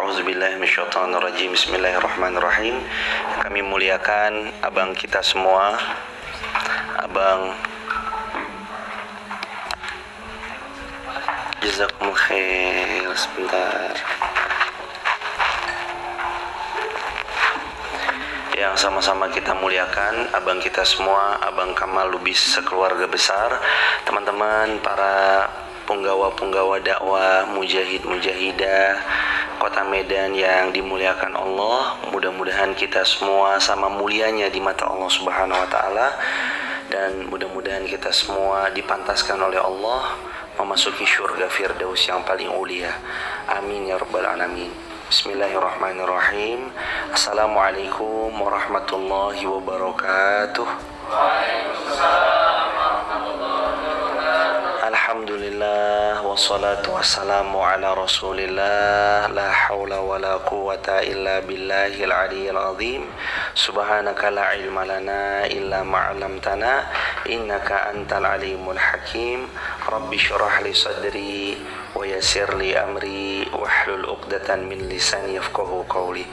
A'udzubillahi minasyaitonirrajim. Bismillahirrahmanirrahim. Kami muliakan abang kita semua, Abang Jazakumullah khair. Sebentar. Yang sama-sama kita muliakan abang kita semua, Abang Kamal Lubis sekeluarga besar, teman-teman para punggawa-punggawa dakwah, mujahid-mujahidah Kota Medan yang dimuliakan Allah. Mudah-mudahan kita semua sama mulianya di mata Allah Subhanahu wa taala, dan mudah-mudahan kita semua dipantaskan oleh Allah memasuki surga Firdaus yang paling ulia. Amin ya rabbal alamin. Bismillahirrahmanirrahim. Assalamualaikum warahmatullahi wabarakatuh. Alhamdulillah wassalatu wassalamu ala rasulillah. La hawla wa la quwata illa billahil aliyyil azim. Subhanaka la ilma lana illa ma'alamtana innaka antal alimul hakim. Rabbi syurah li sadri wa yassir li amri wahlul 'uqdatan min lisani yafqahu qawli.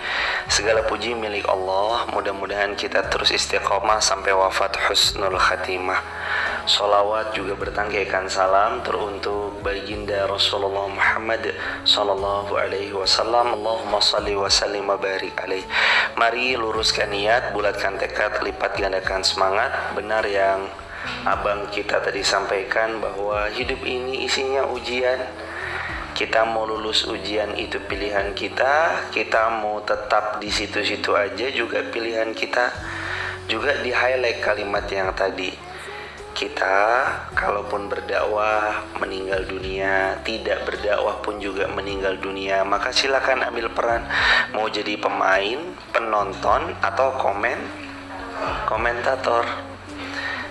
Segala puji milik Allah. Mudah-mudahan kita terus istiqomah sampai wafat husnul khatimah. Salawat juga bertangkaikan salam teruntuk baginda Rasulullah Muhammad sallallahu alaihi wasallam. Allahumma salli wa sallim wa barik alaih. Mari luruskan niat, bulatkan tekad, lipat gandakan semangat. Benar yang abang kita tadi sampaikan bahwa hidup ini isinya ujian. Kita mau lulus ujian itu pilihan kita, kita mau tetap di situ-situ aja juga pilihan kita. Juga di highlight kalimat yang tadi, kita kalaupun berdakwah meninggal dunia, tidak berdakwah pun juga meninggal dunia, maka silakan ambil peran. Mau jadi pemain, penonton, atau komentator.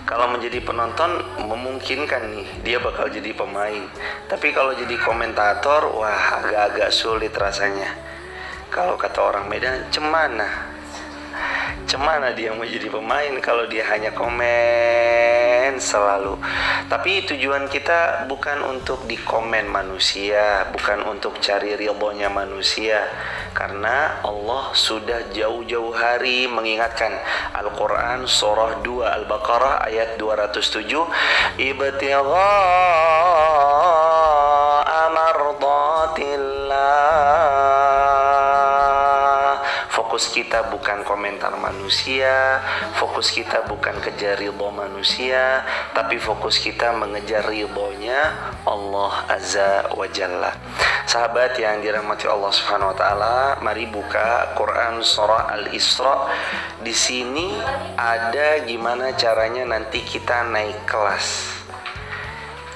Kalau menjadi penonton memungkinkan nih, dia bakal jadi pemain. Tapi kalau jadi komentator, wah agak-agak sulit rasanya. Kalau kata orang Medan, cemana dia mau jadi pemain kalau dia hanya komen selalu. Tapi tujuan kita bukan untuk dikomen manusia, bukan untuk cari ridhonya manusia, karena Allah sudah jauh-jauh hari mengingatkan. Al-Quran surah 2 Al-Baqarah ayat 207, ibtigha'a mardatillah. Fokus kita bukan komentar manusia, fokus kita bukan kejar ridho manusia, tapi fokus kita mengejar ridhonya Allah Azza wa Jalla. Sahabat yang dirahmati Allah Subhanahu wa taala, mari buka Quran surah Al-Isra. Di sini ada gimana caranya nanti kita naik kelas.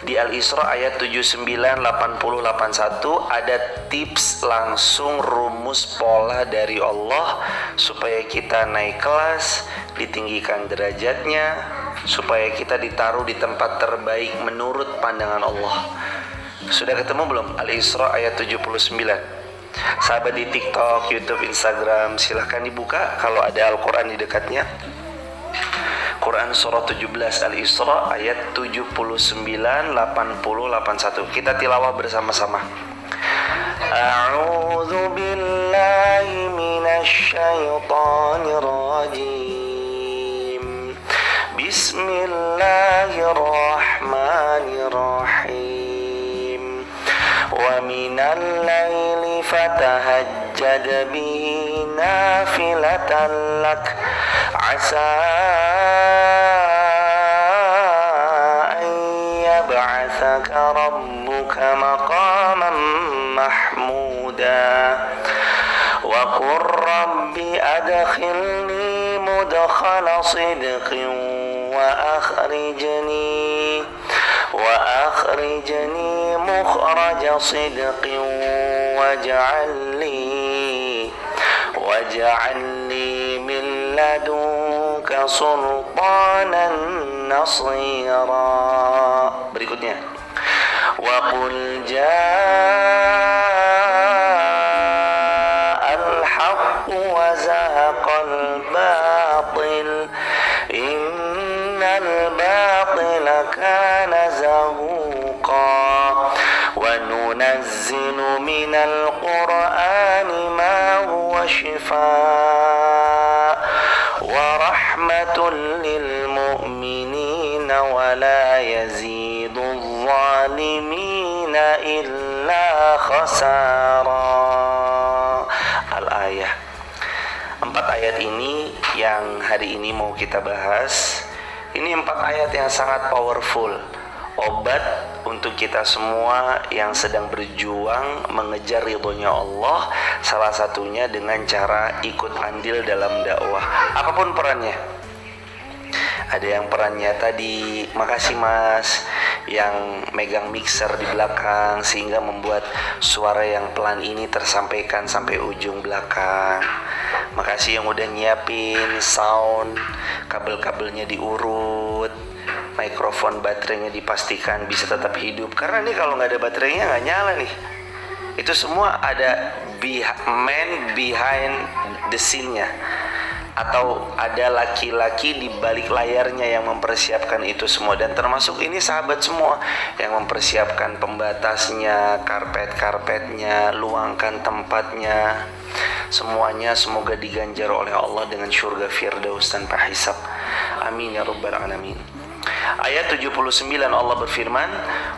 Di Al-Isra ayat 79, 80, 81 ada tips langsung, rumus pola dari Allah supaya kita naik kelas, ditinggikan derajatnya, supaya kita ditaruh di tempat terbaik menurut pandangan Allah. Sudah ketemu belum? Al-Isra ayat 79. Sahabat di TikTok, YouTube, Instagram, silahkan dibuka kalau ada Al-Quran di dekatnya. Quran surah 17 Al-Isra ayat 79, 80, 81. Kita tilawah bersama-sama. A'udzu billahi minasy syaithanir rajim. Bismillahirrahmanirrahim. Wa minal laili fatahajjad bihi nafilatan lak asa an yab'atsaka rabbuka maqaman mahmuda wa qur rabbi adkhilni mudkhala sidqin wa akhrijni mukhraja sidqin waj'alni min ladunka sultanan nasira. Berikutnya, wa qul ja'al haqqu wa zahaqal batil innal batila kana zahuqa wa nunazzilu minal qur'ani وشفاء ورحمة للمؤمنين ولا يزيد الظالمين إلا خسارا. Al-Ayah. 4 ayat ini yang hari ini mau kita bahas. Ini 4 ayat yang sangat powerful, obat untuk kita semua yang sedang berjuang mengejar ridhonya Allah, salah satunya dengan cara ikut andil dalam dakwah, apapun perannya. Ada yang perannya tadi, makasih mas, yang megang mixer di belakang sehingga membuat suara yang pelan ini tersampaikan sampai ujung belakang. Makasih yang udah nyiapin sound, kabel-kabelnya diurut, mikrofon baterainya dipastikan bisa tetap hidup, karena nih kalau nggak ada baterainya nggak nyala nih. Itu semua ada man behind the scene-nya, atau ada laki-laki di balik layarnya yang mempersiapkan itu semua. Dan termasuk ini sahabat semua yang mempersiapkan pembatasnya, karpet-karpetnya, luangkan tempatnya. Semuanya semoga diganjar oleh Allah dengan surga firdaus tanpa hisab. Amin ya rabbal alamin. Ayat 79 Allah berfirman,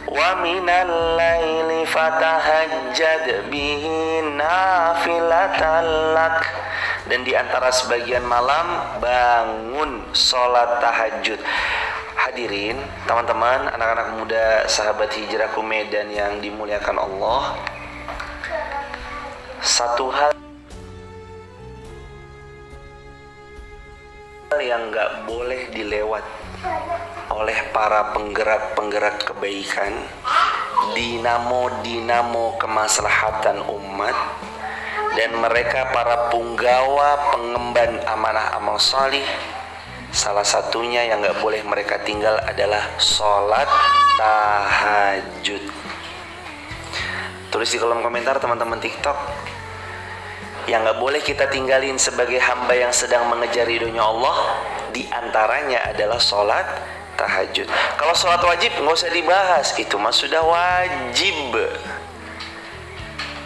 wa minal laili fatahajjad bihi nafilatan lak. Dan di antara sebagian malam bangun sholat tahajud. Hadirin, teman-teman, anak-anak muda, sahabat Hijrahku Medan yang dimuliakan Allah, satu hal yang gak boleh dilewat oleh para penggerak-penggerak kebaikan, dinamo-dinamo kemaslahatan umat, dan mereka para punggawa pengemban amanah amal salih, salah satunya yang gak boleh mereka tinggal adalah sholat tahajud. Tulis di kolom komentar teman-teman TikTok, yang gak boleh kita tinggalin sebagai hamba yang sedang mengejar ridhonya Allah, diantaranya adalah sholat tahajud. Kalau sholat wajib gak usah dibahas, itu mah sudah wajib.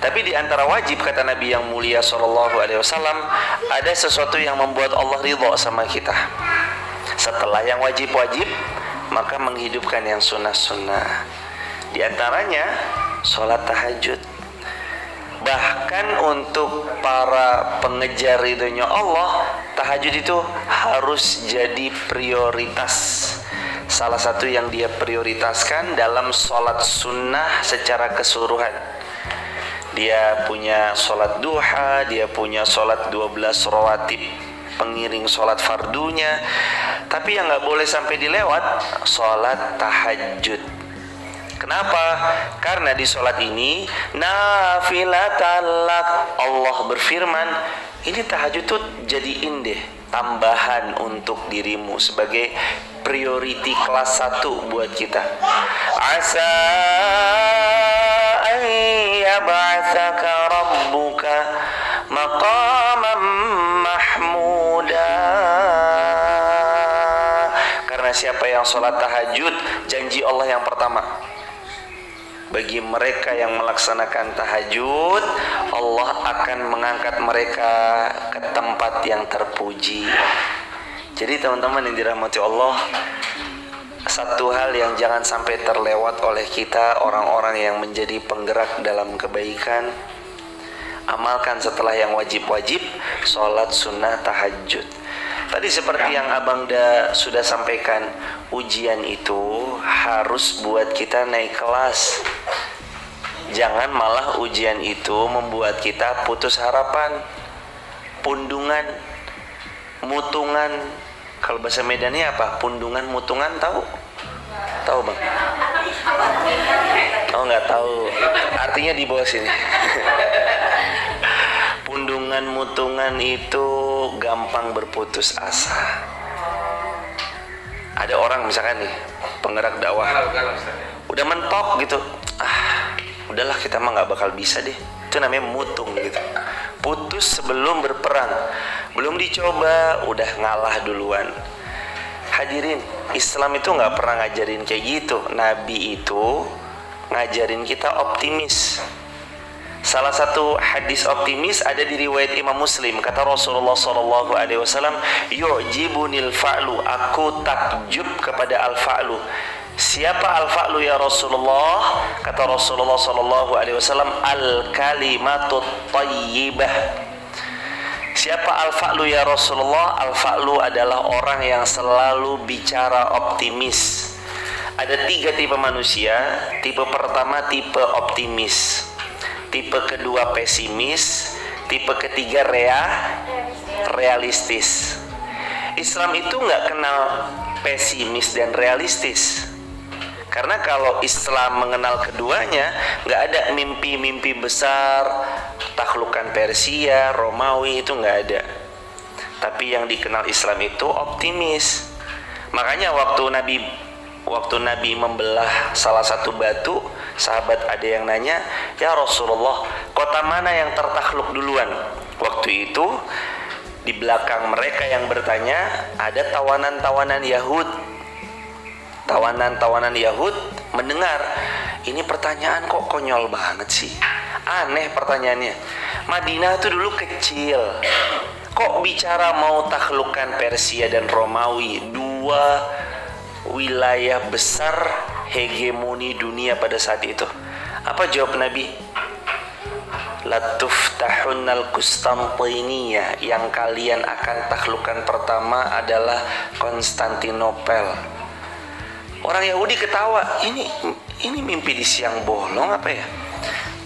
Tapi di antara wajib, kata Nabi yang mulia SAW, ada sesuatu yang membuat Allah ridho sama kita. Setelah yang wajib-wajib, maka menghidupkan yang sunnah-sunnah. Di antaranya sholat tahajud. Bahkan untuk para pengejar ridhonya Allah, tahajud itu harus jadi prioritas. Salah satu yang dia prioritaskan dalam sholat sunnah secara keseluruhan. Dia punya sholat duha, dia punya sholat 12 rawatib pengiring sholat fardunya. Tapi yang gak boleh sampai dilewat, sholat tahajud. Kenapa? Karena di sholat ini nafilatan lak, Allah berfirman, ini tahajud tuh jadiin deh tambahan untuk dirimu sebagai priority kelas 1 buat kita. Asa yab'atsaka rabbuka maqaman mahmuda. Karena siapa yang sholat tahajud, janji Allah yang pertama, bagi mereka yang melaksanakan tahajud, Allah akan mengangkat mereka ke tempat yang terpuji. Jadi teman-teman yang dirahmati Allah, satu hal yang jangan sampai terlewat oleh kita, orang-orang yang menjadi penggerak dalam kebaikan, amalkan setelah yang wajib-wajib, sholat sunnah tahajud. Tadi seperti yang Abang Da sudah sampaikan, ujian itu harus buat kita naik kelas. Jangan malah ujian itu membuat kita putus harapan, pundungan, mutungan. Kalau bahasa Medannya apa? Pundungan, mutungan, tahu? Tahu bang? Oh nggak tahu. Artinya di bawah sini. Pundungan, mutungan itu gampang berputus asa. Ada orang misalkan nih, penggerak dakwah, udah mentok gitu. Udahlah kita mah nggak bakal bisa deh. Itu namanya mutung gitu. Putus sebelum berperang. Belum dicoba, udah ngalah duluan. Hadirin, Islam itu nggak pernah ngajarin kayak gitu. Nabi itu ngajarin kita optimis. Salah satu hadis optimis ada di riwayat Imam Muslim. Kata Rasulullah SAW, yu'jibunil fa'lu, aku takjub kepada al-fa'lu. Siapa al-fa'lu ya Rasulullah? Kata Rasulullah SAW, al-kalimatut tayyibah. Siapa al-fa'lu ya Rasulullah? Al-fa'lu adalah orang yang selalu bicara optimis. Ada 3 tipe manusia. Tipe pertama tipe optimis, tipe kedua pesimis, tipe ketiga realistis. Islam itu nggak kenal pesimis dan realistis. Karena kalau Islam mengenal keduanya, nggak ada mimpi-mimpi besar, takhlukan Persia, Romawi, itu nggak ada. Tapi yang dikenal Islam itu optimis. Makanya waktu Nabi membelah salah satu batu, sahabat ada yang nanya, ya Rasulullah, kota mana yang tertakluk duluan? Waktu itu di belakang mereka yang bertanya ada tawanan-tawanan Yahud. Tawanan-tawanan Yahud mendengar, ini pertanyaan kok konyol banget sih, aneh pertanyaannya. Madinah itu dulu kecil, kok bicara mau taklukkan Persia dan Romawi, 2 wilayah besar hegemoni dunia pada saat itu. Apa jawab Nabi? Latuftahunnal Konstantiniyah, yang kalian akan taklukkan pertama adalah Konstantinopel. Orang Yahudi ketawa, ini mimpi di siang bolong apa ya?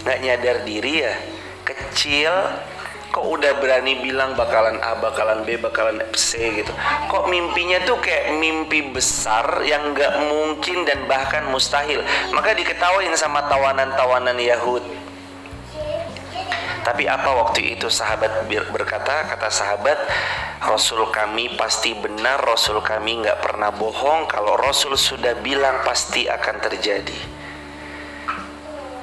Nggak nyadar diri ya, kecil kok udah berani bilang bakalan A, bakalan B, bakalan C gitu. Kok mimpinya tuh kayak mimpi besar yang nggak mungkin dan bahkan mustahil. Maka diketawain sama tawanan-tawanan Yahud. Tapi apa waktu itu sahabat berkata, kata sahabat, Rasul kami pasti benar, Rasul kami nggak pernah bohong. Kalau Rasul sudah bilang pasti akan terjadi.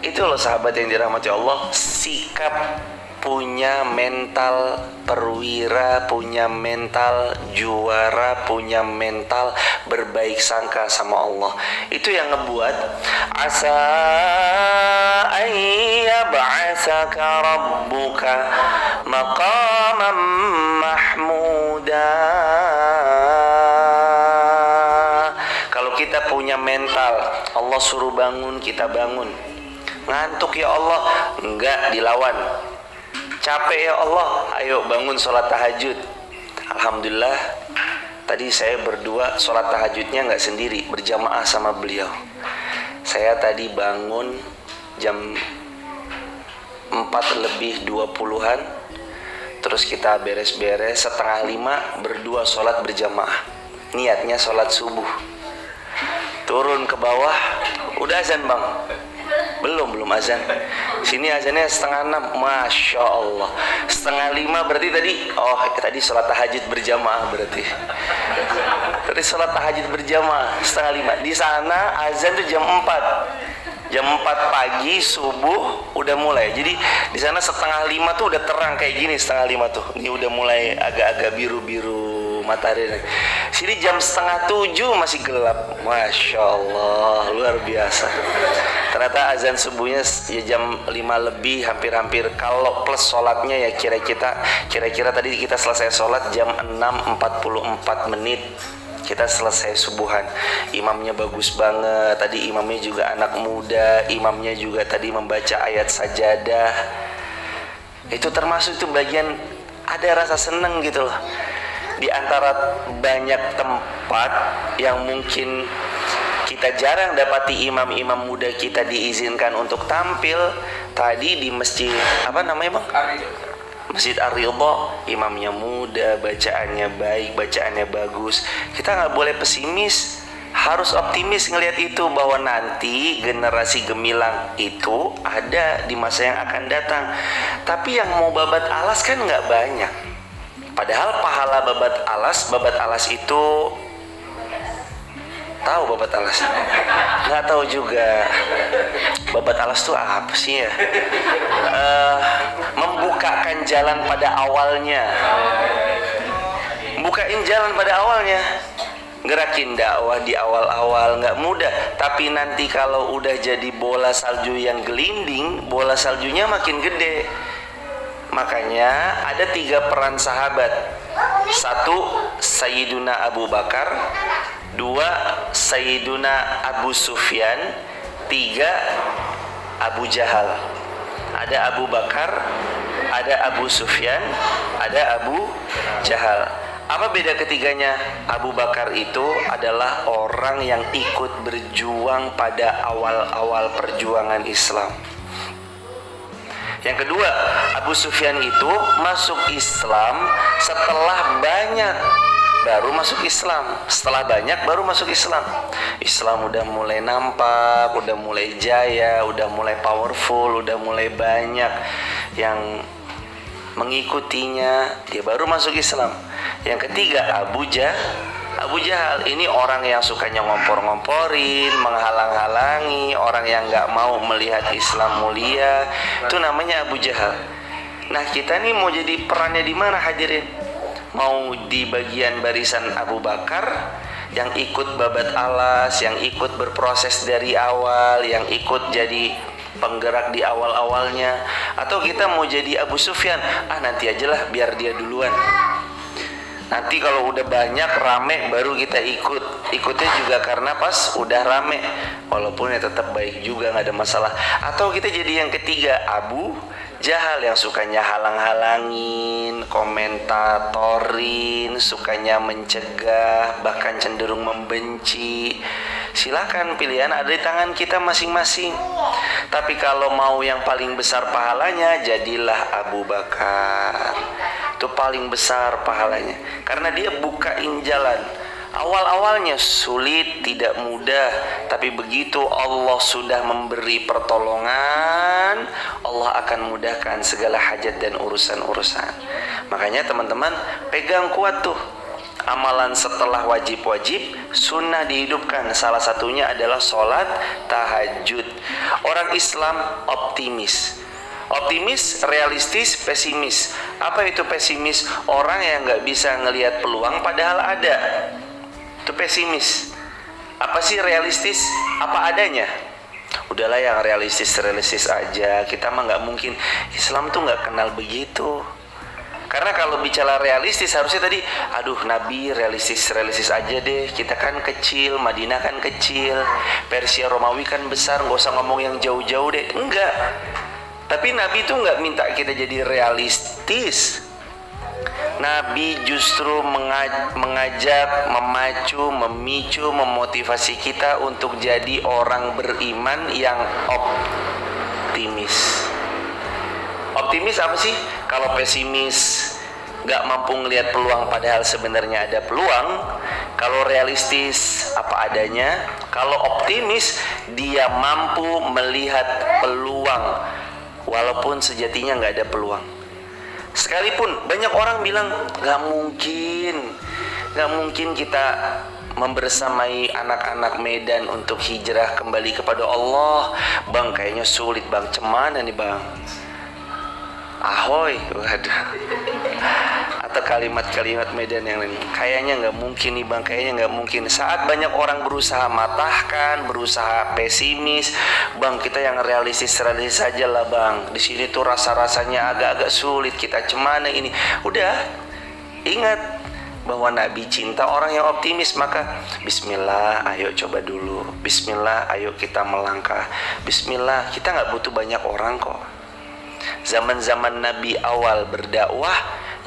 Itu loh sahabat yang dirahmati Allah, sikap punya mental perwira, punya mental juara, punya mental berbaik sangka sama Allah. Itu yang ngebuat asa ayyab'atsaka rabbuka maqaman mahmuda. Kalau kita punya mental, Allah suruh bangun, kita bangun. Ngantuk ya Allah, enggak, dilawan. Capek ya Allah, ayo bangun sholat tahajud. Alhamdulillah, tadi saya berdua sholat tahajudnya nggak sendiri, berjamaah sama beliau. Saya tadi bangun jam 4:20-an, terus kita beres-beres, 4:30 berdua sholat berjamaah. Niatnya sholat subuh. Turun ke bawah, udah azan bang? Belum azan. Sini azannya 5:30. Masya Allah. 4:30 berarti tadi sholat tahajud berjamaah berarti. Tadi sholat tahajud berjamaah 4:30. Di sana azan tuh jam 4. Jam 4 pagi subuh udah mulai. Jadi di sana 4:30 tuh udah terang kayak gini 4:30 tuh. Ini udah mulai agak-agak biru-biru matahari. Sini jam 6:30 masih gelap. Masya Allah, luar biasa. Ternyata azan subuhnya ya jam 5 lebih, hampir-hampir. Kalau plus sholatnya ya kira-kira tadi kita selesai sholat jam 6:44 kita selesai subuhan. Imamnya bagus banget. Tadi imamnya juga anak muda. Imamnya juga tadi membaca ayat sajadah. Itu termasuk itu bagian ada rasa seneng gitu loh. Di antara banyak tempat yang mungkin kita jarang dapati imam-imam muda kita diizinkan untuk tampil. Tadi di masjid apa namanya bang? Masjid Ar-Ridha, imamnya muda, bacaannya baik, bacaannya bagus. Kita nggak boleh pesimis, harus optimis ngelihat itu, bahwa nanti generasi gemilang itu ada di masa yang akan datang. Tapi yang mau babat alas kan nggak banyak. Padahal pahala babat alas itu, tahu babat alas? Nggak tahu juga. Babat alas itu apa sih ya? Membukakan jalan pada awalnya. Bukain jalan pada awalnya. Gerakin dakwah di awal-awal nggak mudah, tapi nanti kalau udah jadi bola salju yang gelinding, bola saljunya makin gede. Makanya ada 3 peran sahabat. 1, Sayyiduna Abu Bakar. 2, Sayyiduna Abu Sufyan. 3, Abu Jahal. Ada Abu Bakar, ada Abu Sufyan, ada Abu Jahal. Apa beda ketiganya? Abu Bakar itu adalah orang yang ikut berjuang pada awal-awal perjuangan Islam. Yang kedua, Abu Sufyan itu masuk Islam setelah banyak, baru masuk Islam. Setelah banyak baru masuk Islam. Islam udah mulai nampak, udah mulai jaya, udah mulai powerful, udah mulai banyak yang mengikutinya, dia baru masuk Islam. Yang ketiga, Abu Jahal ini orang yang sukanya ngompor-ngomporin, menghalang-halangi, orang yang nggak mau melihat Islam mulia, itu namanya Abu Jahal. Nah, kita nih mau jadi perannya di mana hadirin? Mau di bagian barisan Abu Bakar yang ikut babat alas, yang ikut berproses dari awal, yang ikut jadi penggerak di awal-awalnya, atau kita mau jadi Abu Sufyan? Nanti ajalah, biar dia duluan. Nanti kalau udah banyak rame baru kita ikutnya juga karena pas udah rame, walaupun ya tetap baik juga, nggak ada masalah. Atau kita jadi yang ketiga, Abu Jahal, yang sukanya halang-halangin, komentatorin, sukanya mencegah, bahkan cenderung membenci. Silakan, pilihan ada di tangan kita masing-masing. Tapi kalau mau yang paling besar pahalanya, jadilah Abu Bakar. Itu paling besar pahalanya, karena dia bukain jalan. Awal-awalnya sulit, tidak mudah, tapi begitu Allah sudah memberi pertolongan, Allah akan mudahkan segala hajat dan urusan-urusan. Makanya teman-teman, pegang kuat tuh. Amalan setelah wajib-wajib, sunnah dihidupkan. Salah satunya adalah sholat tahajud. Orang Islam optimis, realistis, pesimis. Apa itu pesimis? Orang yang nggak bisa ngelihat peluang padahal ada. Itu pesimis. Apa sih realistis? Apa adanya. Udahlah yang realistis aja. Kita mah nggak mungkin. Islam tuh nggak kenal begitu. Karena kalau bicara realistis harusnya tadi, Nabi realistis aja deh. Kita kan kecil, Madinah kan kecil, Persia Romawi kan besar, nggak usah ngomong yang jauh-jauh deh. Enggak. Tapi Nabi itu nggak minta kita jadi realistis. Nabi justru mengajak, memacu, memicu, memotivasi kita untuk jadi orang beriman yang optimis. Optimis apa sih? Kalau pesimis, nggak mampu ngelihat peluang padahal sebenarnya ada peluang. Kalau realistis, apa adanya. Kalau optimis, dia mampu melihat peluang walaupun sejatinya nggak ada peluang. Sekalipun banyak orang bilang nggak mungkin kita membersamai anak-anak Medan untuk hijrah kembali kepada Allah. Bang, kayaknya sulit bang. Cemana nih bang? Ahoy, waduh. Atau kalimat-kalimat Medan yang lain, kayaknya nggak mungkin nih bang, kayaknya nggak mungkin. Saat banyak orang berusaha matahkan, berusaha pesimis, bang kita yang realistis saja lah bang. Di sini tuh rasa-rasanya agak-agak sulit, kita cemana ini. Udah, ingat bahwa Nabi cinta orang yang optimis. Maka Bismillah, ayo coba dulu. Bismillah, ayo kita melangkah. Bismillah, kita nggak butuh banyak orang kok. Zaman-zaman Nabi awal berdakwah,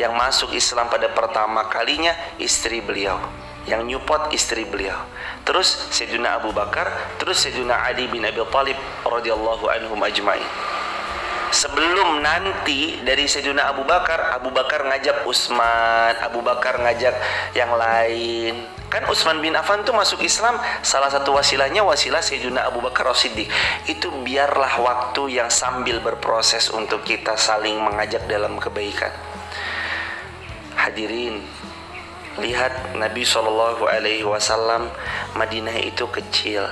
yang masuk Islam pada pertama kalinya istri beliau, yang nyupport istri beliau, terus Sayyidina Abu Bakar, terus Sayyidina Ali bin Abi Thalib radhiyallahu anhum ajma'in. Sebelum nanti dari Sayyidina Abu Bakar ngajak Utsman, Abu Bakar ngajak yang lain. Kan Utsman bin Affan tuh masuk Islam, salah satu wasilahnya wasilah Sayyidina Abu Bakar As-Siddiq. Itu biarlah waktu yang sambil berproses untuk kita saling mengajak dalam kebaikan. Hadirin, lihat Nabi SAW, Madinah itu kecil,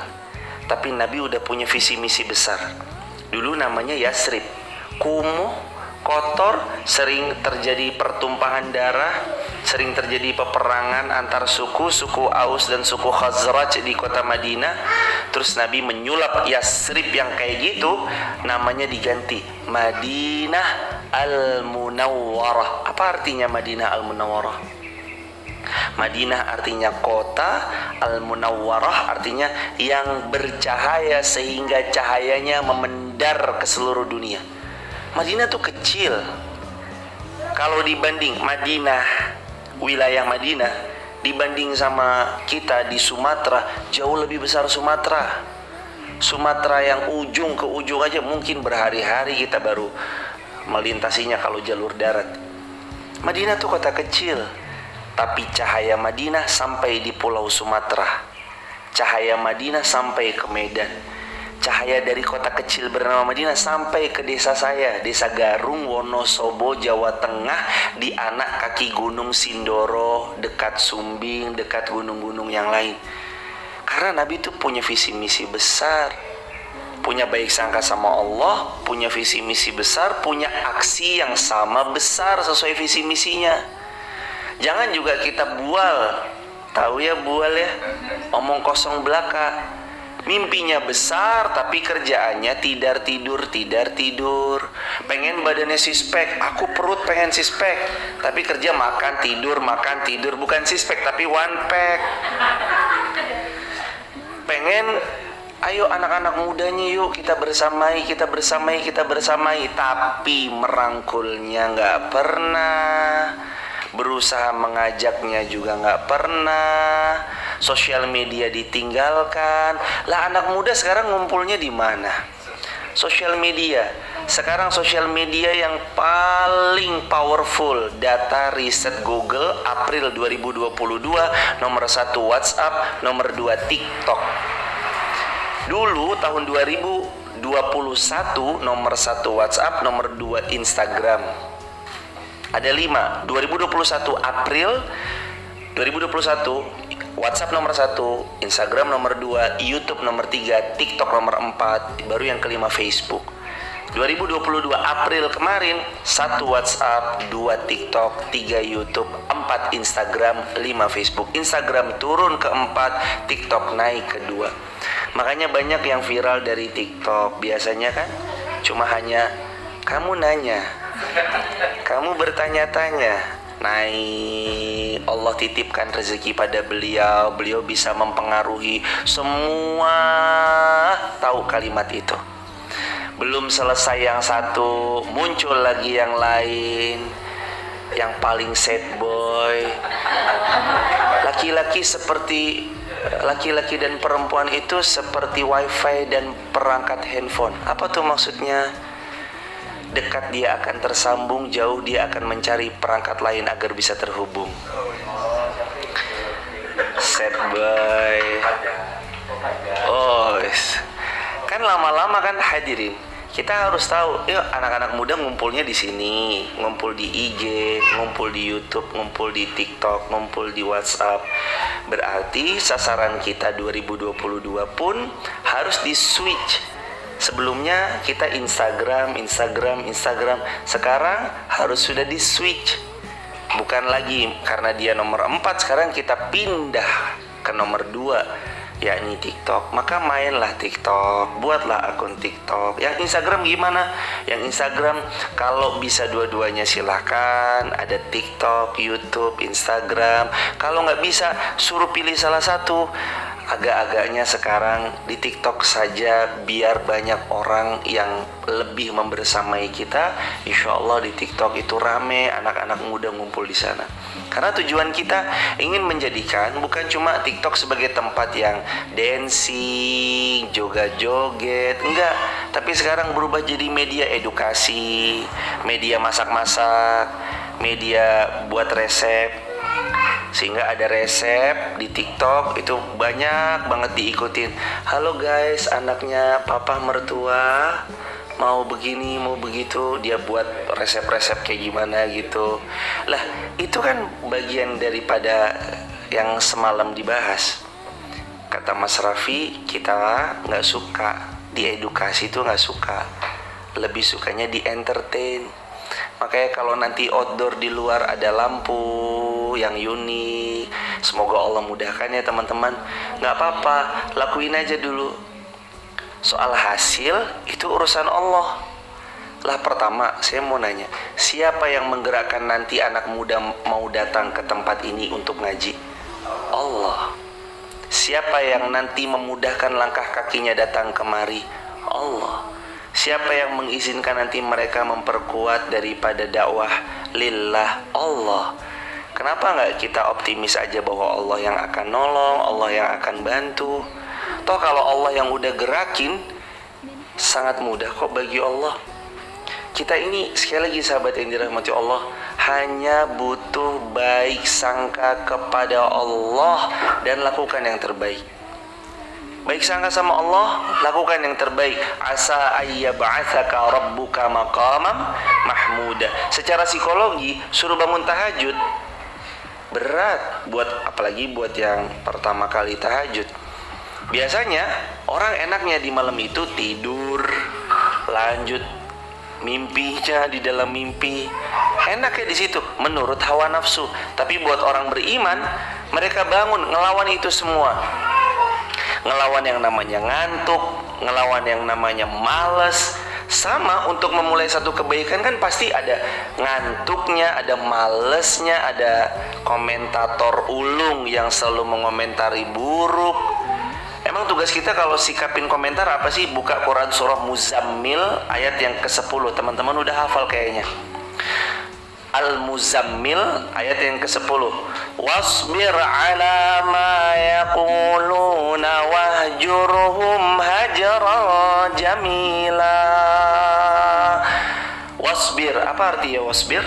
tapi Nabi udah punya visi misi besar. Dulu namanya Yasrib, kumuh, kotor, sering terjadi pertumpahan darah, sering terjadi peperangan antar suku Aus dan suku Khazraj di kota Madinah. Terus Nabi menyulap Yasrib yang kayak gitu, namanya diganti Madinah Al-Munawwarah. Apa artinya Madinah Al-Munawwarah? Madinah artinya kota, Al-Munawwarah artinya yang bercahaya sehingga cahayanya memendar ke seluruh dunia. Madinah tuh kecil. Kalau dibanding Madinah, wilayah Madinah dibanding sama kita di Sumatera, jauh lebih besar Sumatera. Sumatera yang ujung ke ujung aja mungkin berhari-hari kita baru melintasinya kalau jalur darat. Madinah tuh kota kecil, tapi cahaya Madinah sampai di Pulau Sumatera. Cahaya Madinah sampai ke Medan. Cahaya dari kota kecil bernama Madinah sampai ke desa saya, Desa Garung, Wonosobo, Jawa Tengah, di anak kaki Gunung Sindoro, dekat Sumbing, dekat gunung-gunung yang lain. Karena Nabi itu punya visi misi besar, punya baik sangka sama Allah, punya visi misi besar, punya aksi yang sama besar sesuai visi misinya. Jangan juga kita bual, tahu ya bual ya, omong kosong belaka. Mimpinya besar tapi kerjaannya tidar tidur. Pengen badannya six-pack, aku perut pengen six-pack, tapi kerja makan tidur, bukan six-pack tapi one pack. Pengen, ayo anak-anak mudanya yuk kita bersamai, tapi merangkulnya nggak pernah, berusaha mengajaknya juga nggak pernah. Sosial media ditinggalkan. Lah anak muda sekarang ngumpulnya di mana? Sosial media. Sekarang sosial media yang paling powerful, data riset Google April 2022, nomor 1 WhatsApp, nomor 2 TikTok. Dulu tahun 2021 nomor 1 WhatsApp, nomor 2 Instagram. Ada 5. 2021 April 2021 WhatsApp nomor 1, Instagram nomor 2, YouTube nomor 3, TikTok nomor 4, baru yang kelima Facebook. 2022 April kemarin 1 WhatsApp, 2 TikTok, 3 YouTube, 4 Instagram, 5 Facebook. Instagram turun ke 4, TikTok naik ke 2. Makanya banyak yang viral dari TikTok. Biasanya kan cuma hanya kamu nanya, kamu bertanya-tanya, naik, Allah titipkan rezeki pada beliau bisa mempengaruhi semua. Tahu kalimat itu? Belum selesai yang satu, muncul lagi yang lain, yang paling sad boy. Laki-laki dan perempuan itu seperti wifi dan perangkat handphone. Apa tuh maksudnya? Dekat dia akan tersambung, jauh dia akan mencari perangkat lain agar bisa terhubung. Sad boy. Oh, kan lama-lama kan hadirin. Kita harus tahu, yuk anak-anak muda ngumpulnya di sini, ngumpul di IG, ngumpul di YouTube, ngumpul di TikTok, ngumpul di WhatsApp. Berarti sasaran kita 2022 pun harus di switch. Sebelumnya kita Instagram. Sekarang harus sudah di switch. Bukan lagi karena dia nomor 4, sekarang kita pindah ke nomor 2, yakni TikTok. Maka mainlah TikTok, buatlah akun TikTok. Yang Instagram gimana? Yang Instagram kalau bisa dua-duanya silahkan. Ada TikTok, YouTube, Instagram. Kalau nggak bisa, suruh pilih salah satu. Agak-agaknya sekarang di TikTok saja, biar banyak orang yang lebih membersamai kita. Insya Allah di TikTok itu rame, anak-anak muda ngumpul di sana. Karena tujuan kita ingin menjadikan bukan cuma TikTok sebagai tempat yang dancing, joget-joget, enggak. Tapi sekarang berubah jadi media edukasi, media masak-masak, media buat resep. Sehingga ada resep di TikTok itu banyak banget diikutin. Halo guys, anaknya papa mertua mau begini, mau begitu, dia buat resep-resep kayak gimana gitu. Lah, itu kan bagian daripada yang semalam dibahas. Kata Mas Raffi, kita nggak suka di edukasi itu, nggak suka. Lebih sukanya di entertain. Makanya kalau nanti outdoor di luar ada lampu yang unik, semoga Allah mudahkan ya teman-teman. Gak apa-apa, lakuin aja dulu. Soal hasil itu urusan Allah. Lah pertama saya mau nanya, siapa yang menggerakkan nanti anak muda mau datang ke tempat ini untuk ngaji? Allah. Siapa yang nanti memudahkan langkah kakinya datang kemari? Allah. Siapa yang mengizinkan nanti mereka memperkuat daripada dakwah lillah? Allah. Kenapa nggak kita optimis aja bahwa Allah yang akan nolong, Allah yang akan bantu? Toh kalau Allah yang udah gerakin, sangat mudah kok bagi Allah. Kita ini sekali lagi sahabat yang dirahmati Allah, hanya butuh baik sangka kepada Allah dan lakukan yang terbaik. Baik sangka sama Allah, lakukan yang terbaik. Asa ayyab'atsaka rabbuka maqamam mahmuda. Secara psikologi, suruh bangun tahajud berat buat, apalagi buat yang pertama kali tahajud. Biasanya orang enaknya di malam itu tidur, lanjut mimpinya di dalam mimpi. Enaknya di situ menurut hawa nafsu. Tapi buat orang beriman, mereka bangun ngelawan itu semua. Ngelawan yang namanya ngantuk, ngelawan yang namanya malas. Sama untuk memulai satu kebaikan kan pasti ada ngantuknya, ada malesnya, ada komentator ulung yang selalu mengomentari buruk. Emang tugas kita kalau sikapin komentar apa sih? Buka Quran surah Muzammil ayat yang ke-10. Teman-teman udah hafal kayaknya. Al-Muzammil ayat yang ke-10. Wasbir ala ma yaquluna wahjurhum hajran jamila. Wasbir, apa artinya wasbir?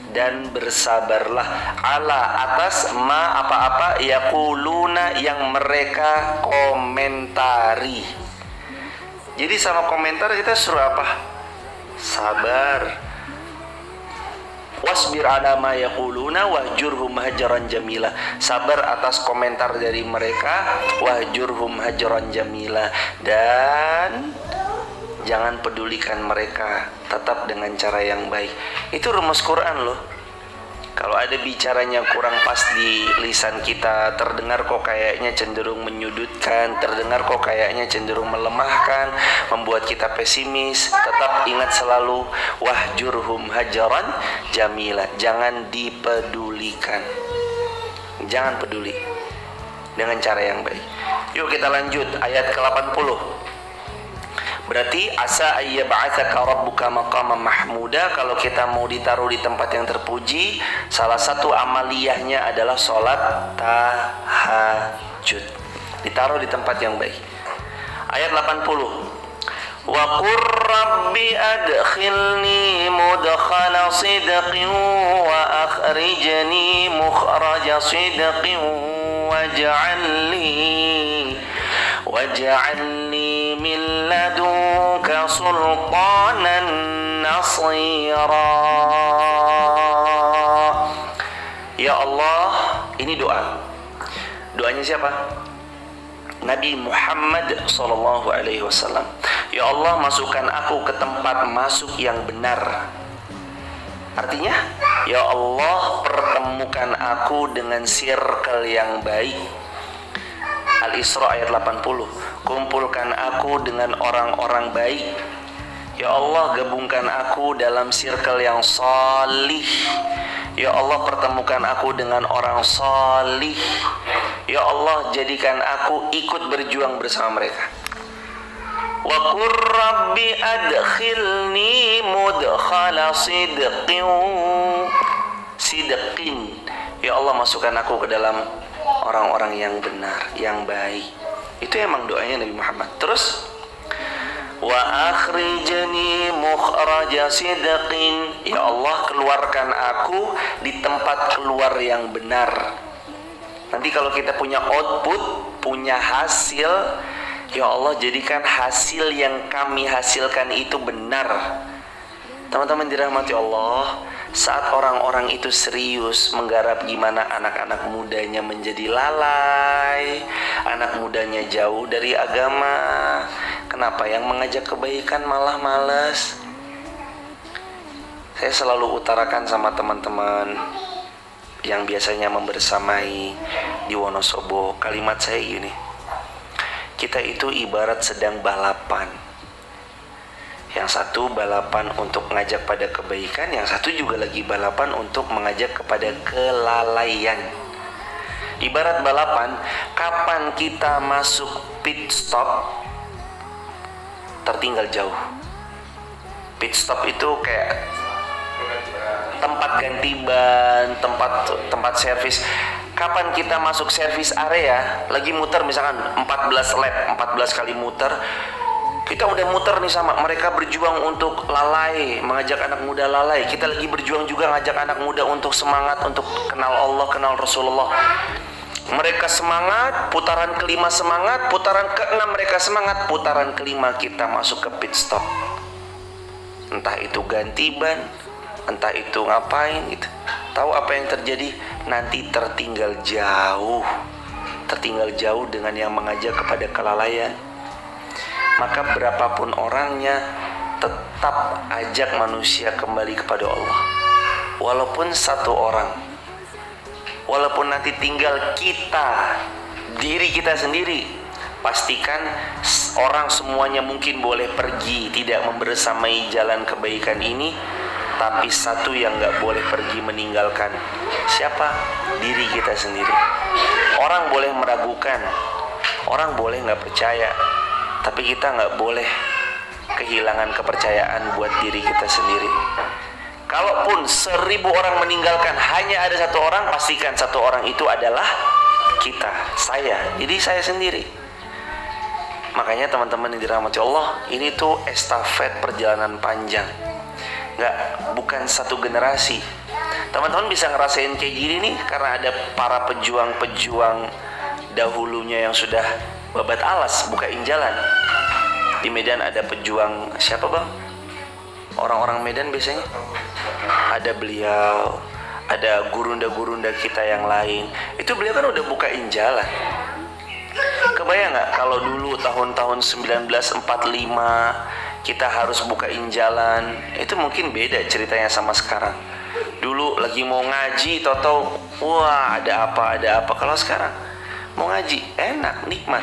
Dan bersabarlah ala atas ma apa-apa yaquluna yang mereka komentari. Jadi sama komentar kita suruh apa? Sabar. Wasbir ala ma yaquluna wahjurhum hajaran jamila. Sabar atas komentar dari mereka, wahjurhum hajaran jamila, dan jangan pedulikan mereka, tetap dengan cara yang baik. Itu rumus Quran loh. Kalau ada bicaranya kurang pas di lisan kita, terdengar kok kayaknya cenderung menyudutkan, terdengar kok kayaknya cenderung melemahkan, membuat kita pesimis, tetap ingat selalu wahjurhum hajaran jamila. Jangan dipedulikan. Jangan peduli, dengan cara yang baik. Yuk kita lanjut ayat ke-80. Berarti asa ayyab'atsaka rabbuka maqaman mahmuda. Kalau kita mau ditaruh di tempat yang terpuji, salah satu amaliyahnya adalah sholat tahajud. Ditaruh di tempat yang baik. Ayat 80. Wa qur rabbi adkhilni mudkhala sidqin wa akhrijni mukhraja sidqin waj'alni min ladunka sultanan nasira. Ya Allah, ini doa. Doanya siapa? Nabi Muhammad sallallahu alaihi wasallam. Ya Allah, masukkan aku ke tempat masuk yang benar. Artinya, ya Allah, pertemukan aku dengan circle yang baik. Al-Isra ayat 80. Kumpulkan aku dengan orang-orang baik. Ya Allah, gabungkan aku dalam circle yang salih. Ya Allah, pertemukan aku dengan orang salih. Ya Allah, jadikan aku ikut berjuang bersama mereka. Wa qur rabbi adkhilni mudkhala sidqin. Ya Allah, masukkan aku ke dalam orang-orang yang benar, yang baik. Itu emang doanya Nabi Muhammad. Terus wa akhrijni mukhraja sidqin. Ya Allah, keluarkan aku di tempat keluar yang benar. Nanti kalau kita punya output, punya hasil, ya Allah, jadikan hasil yang kami hasilkan itu benar. Teman-teman dirahmati Allah, saat orang-orang itu serius menggarap gimana anak-anak mudanya menjadi lalai, anak mudanya jauh dari agama, kenapa yang mengajak kebaikan malah malas? Saya selalu utarakan sama teman-teman yang biasanya membersamai di Wonosobo, kalimat saya gini: kita itu ibarat sedang balapan. Yang satu balapan untuk mengajak pada kebaikan, yang satu juga lagi balapan untuk mengajak kepada kelalaian. Ibarat balapan, kapan kita masuk pit stop, tertinggal jauh. Pit stop itu kayak tempat ganti ban, tempat servis. Kapan kita masuk servis area, lagi muter misalkan 14 lap, 14 kali muter, kita udah muter nih sama mereka, berjuang untuk lalai, mengajak anak muda lalai. Kita lagi berjuang juga ngajak anak muda untuk semangat, untuk kenal Allah, kenal Rasulullah. Mereka semangat, putaran kelima semangat, putaran keenam mereka semangat, putaran kelima kita masuk ke pit stop. Entah itu ganti ban, entah itu ngapain gitu. Tahu apa yang terjadi? Nanti tertinggal jauh dengan yang mengajak kepada kelalaian. Maka berapapun orangnya, tetap ajak manusia kembali kepada Allah. Walaupun satu orang, walaupun nanti tinggal kita, diri kita sendiri, pastikan orang semuanya mungkin boleh pergi, tidak membersamai jalan kebaikan ini, tapi satu yang gak boleh pergi meninggalkan. Siapa? Diri kita sendiri. Orang boleh meragukan, orang boleh gak percaya, tapi kita gak boleh kehilangan kepercayaan buat diri kita sendiri. Kalaupun 1000 orang meninggalkan, hanya ada satu orang, pastikan satu orang itu adalah kita, saya, jadi saya sendiri. Makanya teman-teman yang dirahmati Allah, ini tuh estafet perjalanan panjang. Bukan satu generasi. Teman-teman bisa ngerasain kayak gini nih karena ada para pejuang-pejuang dahulunya yang sudah babat alas, bukain jalan. Di Medan ada pejuang, siapa bang? Orang-orang Medan biasanya ada beliau, ada gurunda-gurunda kita yang lain. Itu beliau kan udah bukain jalan. Kebayang gak kalau dulu tahun-tahun 1945 kita harus bukain jalan? Itu mungkin beda ceritanya sama sekarang. Dulu lagi mau ngaji, tau-tau wah ada apa. Kalau sekarang mau ngaji enak, nikmat.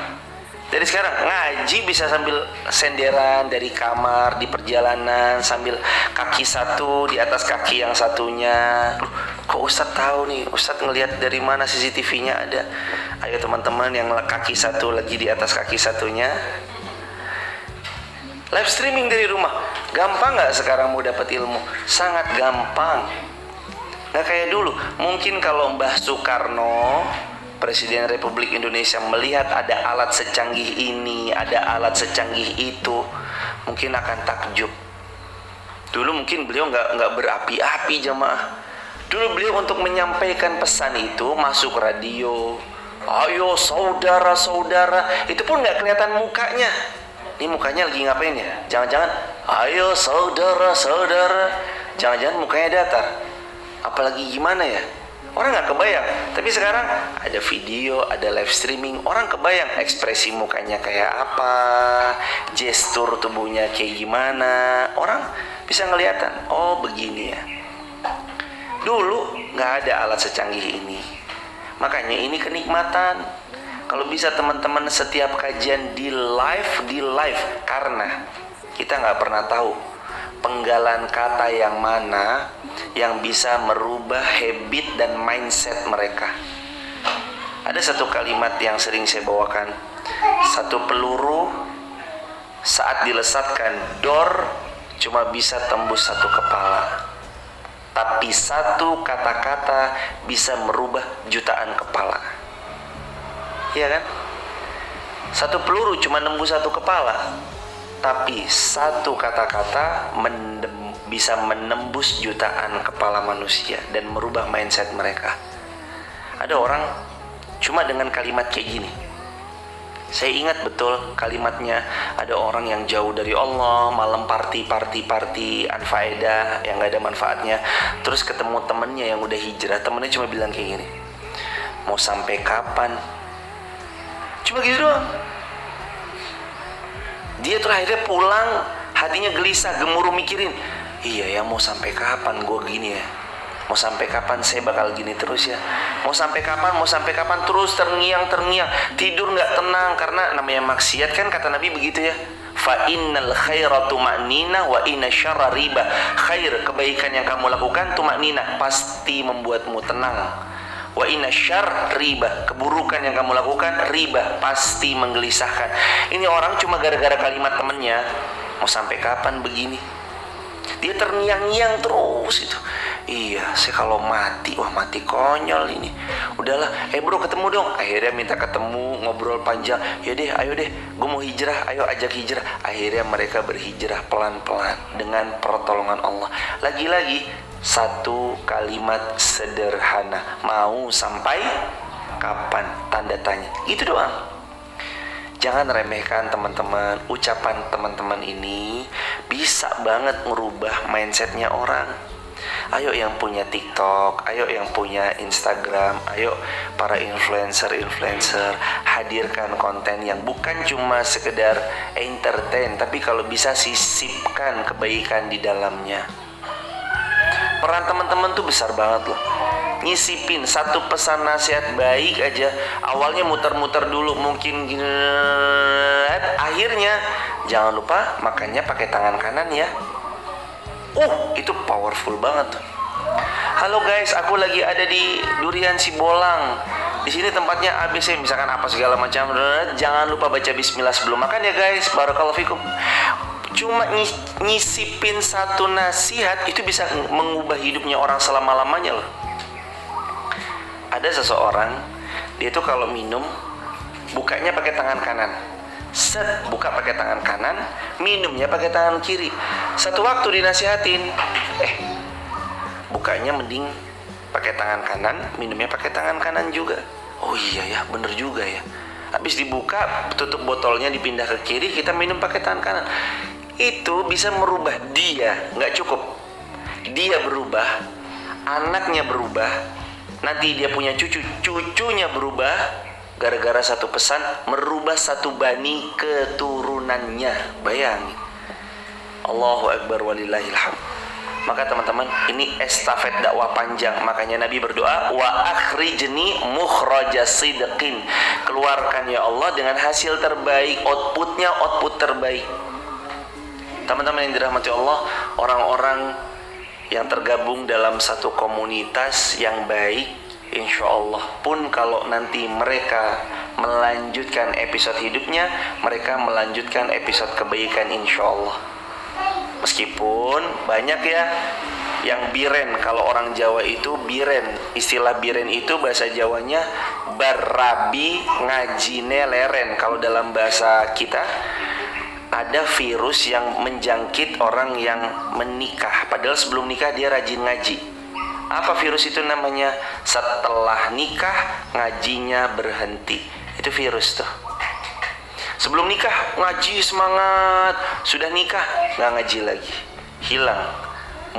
Dari sekarang ngaji bisa sambil senderan dari kamar di perjalanan, sambil kaki satu di atas kaki yang satunya. Kok Ustadz tahu nih? Ustadz ngelihat dari mana CCTV-nya ada? Ayo teman-teman yang kaki satu lagi di atas kaki satunya, live streaming dari rumah. Gampang gak sekarang mau dapat ilmu? Sangat gampang. Gak kayak dulu. Mungkin kalau Mbah Soekarno, Presiden Republik Indonesia, melihat ada alat secanggih ini, ada alat secanggih itu, mungkin akan takjub. Dulu mungkin beliau nggak berapi-api jamaah. Dulu beliau untuk menyampaikan pesan itu masuk radio. Ayo saudara-saudara, itu pun nggak kelihatan mukanya. Ini mukanya lagi ngapain ya? Jangan-jangan, ayo saudara-saudara, jangan-jangan mukanya datar. Apalagi gimana ya? Orang nggak kebayang. Tapi sekarang ada video, ada live streaming, orang kebayang ekspresi mukanya kayak apa, gestur tubuhnya kayak gimana. Orang bisa ngeliatan, oh begini ya. Dulu nggak ada alat secanggih ini. Makanya ini kenikmatan. Kalau bisa teman-teman setiap kajian di live, karena kita nggak pernah tahu penggalan kata yang mana yang bisa merubah habit dan mindset mereka. Ada satu kalimat yang sering saya bawakan. Satu peluru saat dilesatkan dor cuma bisa tembus satu kepala, tapi satu kata-kata bisa merubah jutaan kepala. Iya kan? Satu peluru cuma nembus satu kepala, tapi satu kata-kata bisa menembus jutaan kepala manusia dan merubah mindset mereka. Ada orang cuma dengan kalimat kayak gini. Saya ingat betul kalimatnya. Ada orang yang jauh dari Allah, malam party anfaedah yang gak ada manfaatnya. Terus ketemu temennya yang udah hijrah. Temennya cuma bilang kayak gini, mau sampai kapan? Cuma gitu doang. Dia tuh akhirnya pulang, hatinya gelisah, gemuruh mikirin, Iya ya, mau sampai kapan gue gini ya? Mau sampai kapan saya bakal gini terus ya? Mau sampai kapan terus terngiang, tidur nggak tenang karena namanya maksiat kan, kata Nabi begitu ya. Fa innal khaira tuma'nina wa inna syarra riba. Khair, kebaikan yang kamu lakukan, tuma'nina, pasti membuatmu tenang. Wa inna syarra riba, keburukan yang kamu lakukan, riba, pasti menggelisahkan. Ini orang cuma gara-gara kalimat temennya. Mau sampai kapan begini? Dia terngiang-ngiang terus itu. Iya, saya kalau mati, wah mati konyol ini. Udahlah, bro ketemu dong. Akhirnya minta ketemu, ngobrol panjang. Ya deh, ayo deh, gue mau hijrah, ayo ajak hijrah. Akhirnya mereka berhijrah pelan-pelan dengan pertolongan Allah. Lagi-lagi satu kalimat sederhana, mau sampai kapan? Tanda tanya. Itu doang. Jangan remehkan teman-teman. Ucapan teman-teman ini bisa banget ngerubah mindsetnya orang. Ayo yang punya TikTok, ayo yang punya Instagram, ayo para influencer, hadirkan konten yang bukan cuma sekedar entertain, tapi kalau bisa sisipkan kebaikan di dalamnya. Peran teman-teman tuh besar banget loh. Nyisipin satu pesan nasihat baik aja, awalnya muter-muter dulu mungkin gini, akhirnya jangan lupa makannya pakai tangan kanan ya. Itu powerful banget tuh. Halo guys, aku lagi ada di Durian Sibolang. Di sini tempatnya ABC, misalkan apa segala macam. Jangan lupa baca bismillah sebelum makan ya guys. Barakallahu fikum. Cuma nyisipin satu nasihat itu bisa mengubah hidupnya orang selama-lamanya loh. Ada seseorang, dia tuh kalau minum bukanya pakai tangan kanan. Buka pakai tangan kanan, minumnya pakai tangan kiri. Satu waktu dinasihatin, bukanya mending pakai tangan kanan, minumnya pakai tangan kanan juga. Oh iya ya, bener juga ya. Habis dibuka, tutup botolnya dipindah ke kiri, kita minum pakai tangan kanan. Itu bisa merubah dia, nggak cukup. Dia berubah, anaknya berubah, nanti dia punya cucu, cucunya berubah. Gara-gara satu pesan merubah satu bani keturunannya. Bayangin. Allahu Akbar walillahilhamd. Maka teman-teman, ini estafet dakwah panjang. Makanya Nabi berdoa, wa akhrijni mukhraja sidqin. Keluarkan ya Allah dengan hasil terbaik, outputnya output terbaik. Teman-teman yang dirahmati Allah, orang-orang yang tergabung dalam satu komunitas yang baik, insya Allah pun kalau nanti mereka melanjutkan episode hidupnya, mereka melanjutkan episode kebaikan insya Allah. Meskipun banyak ya yang biren, kalau orang Jawa itu biren. Istilah biren itu bahasa Jawanya barabi ngajine leren. Kalau dalam bahasa kita ada virus yang menjangkit orang yang menikah, padahal sebelum nikah dia rajin ngaji. Apa virus itu namanya? Setelah nikah ngajinya berhenti. Itu virus tuh. Sebelum nikah ngaji semangat, sudah nikah nggak ngaji lagi, hilang,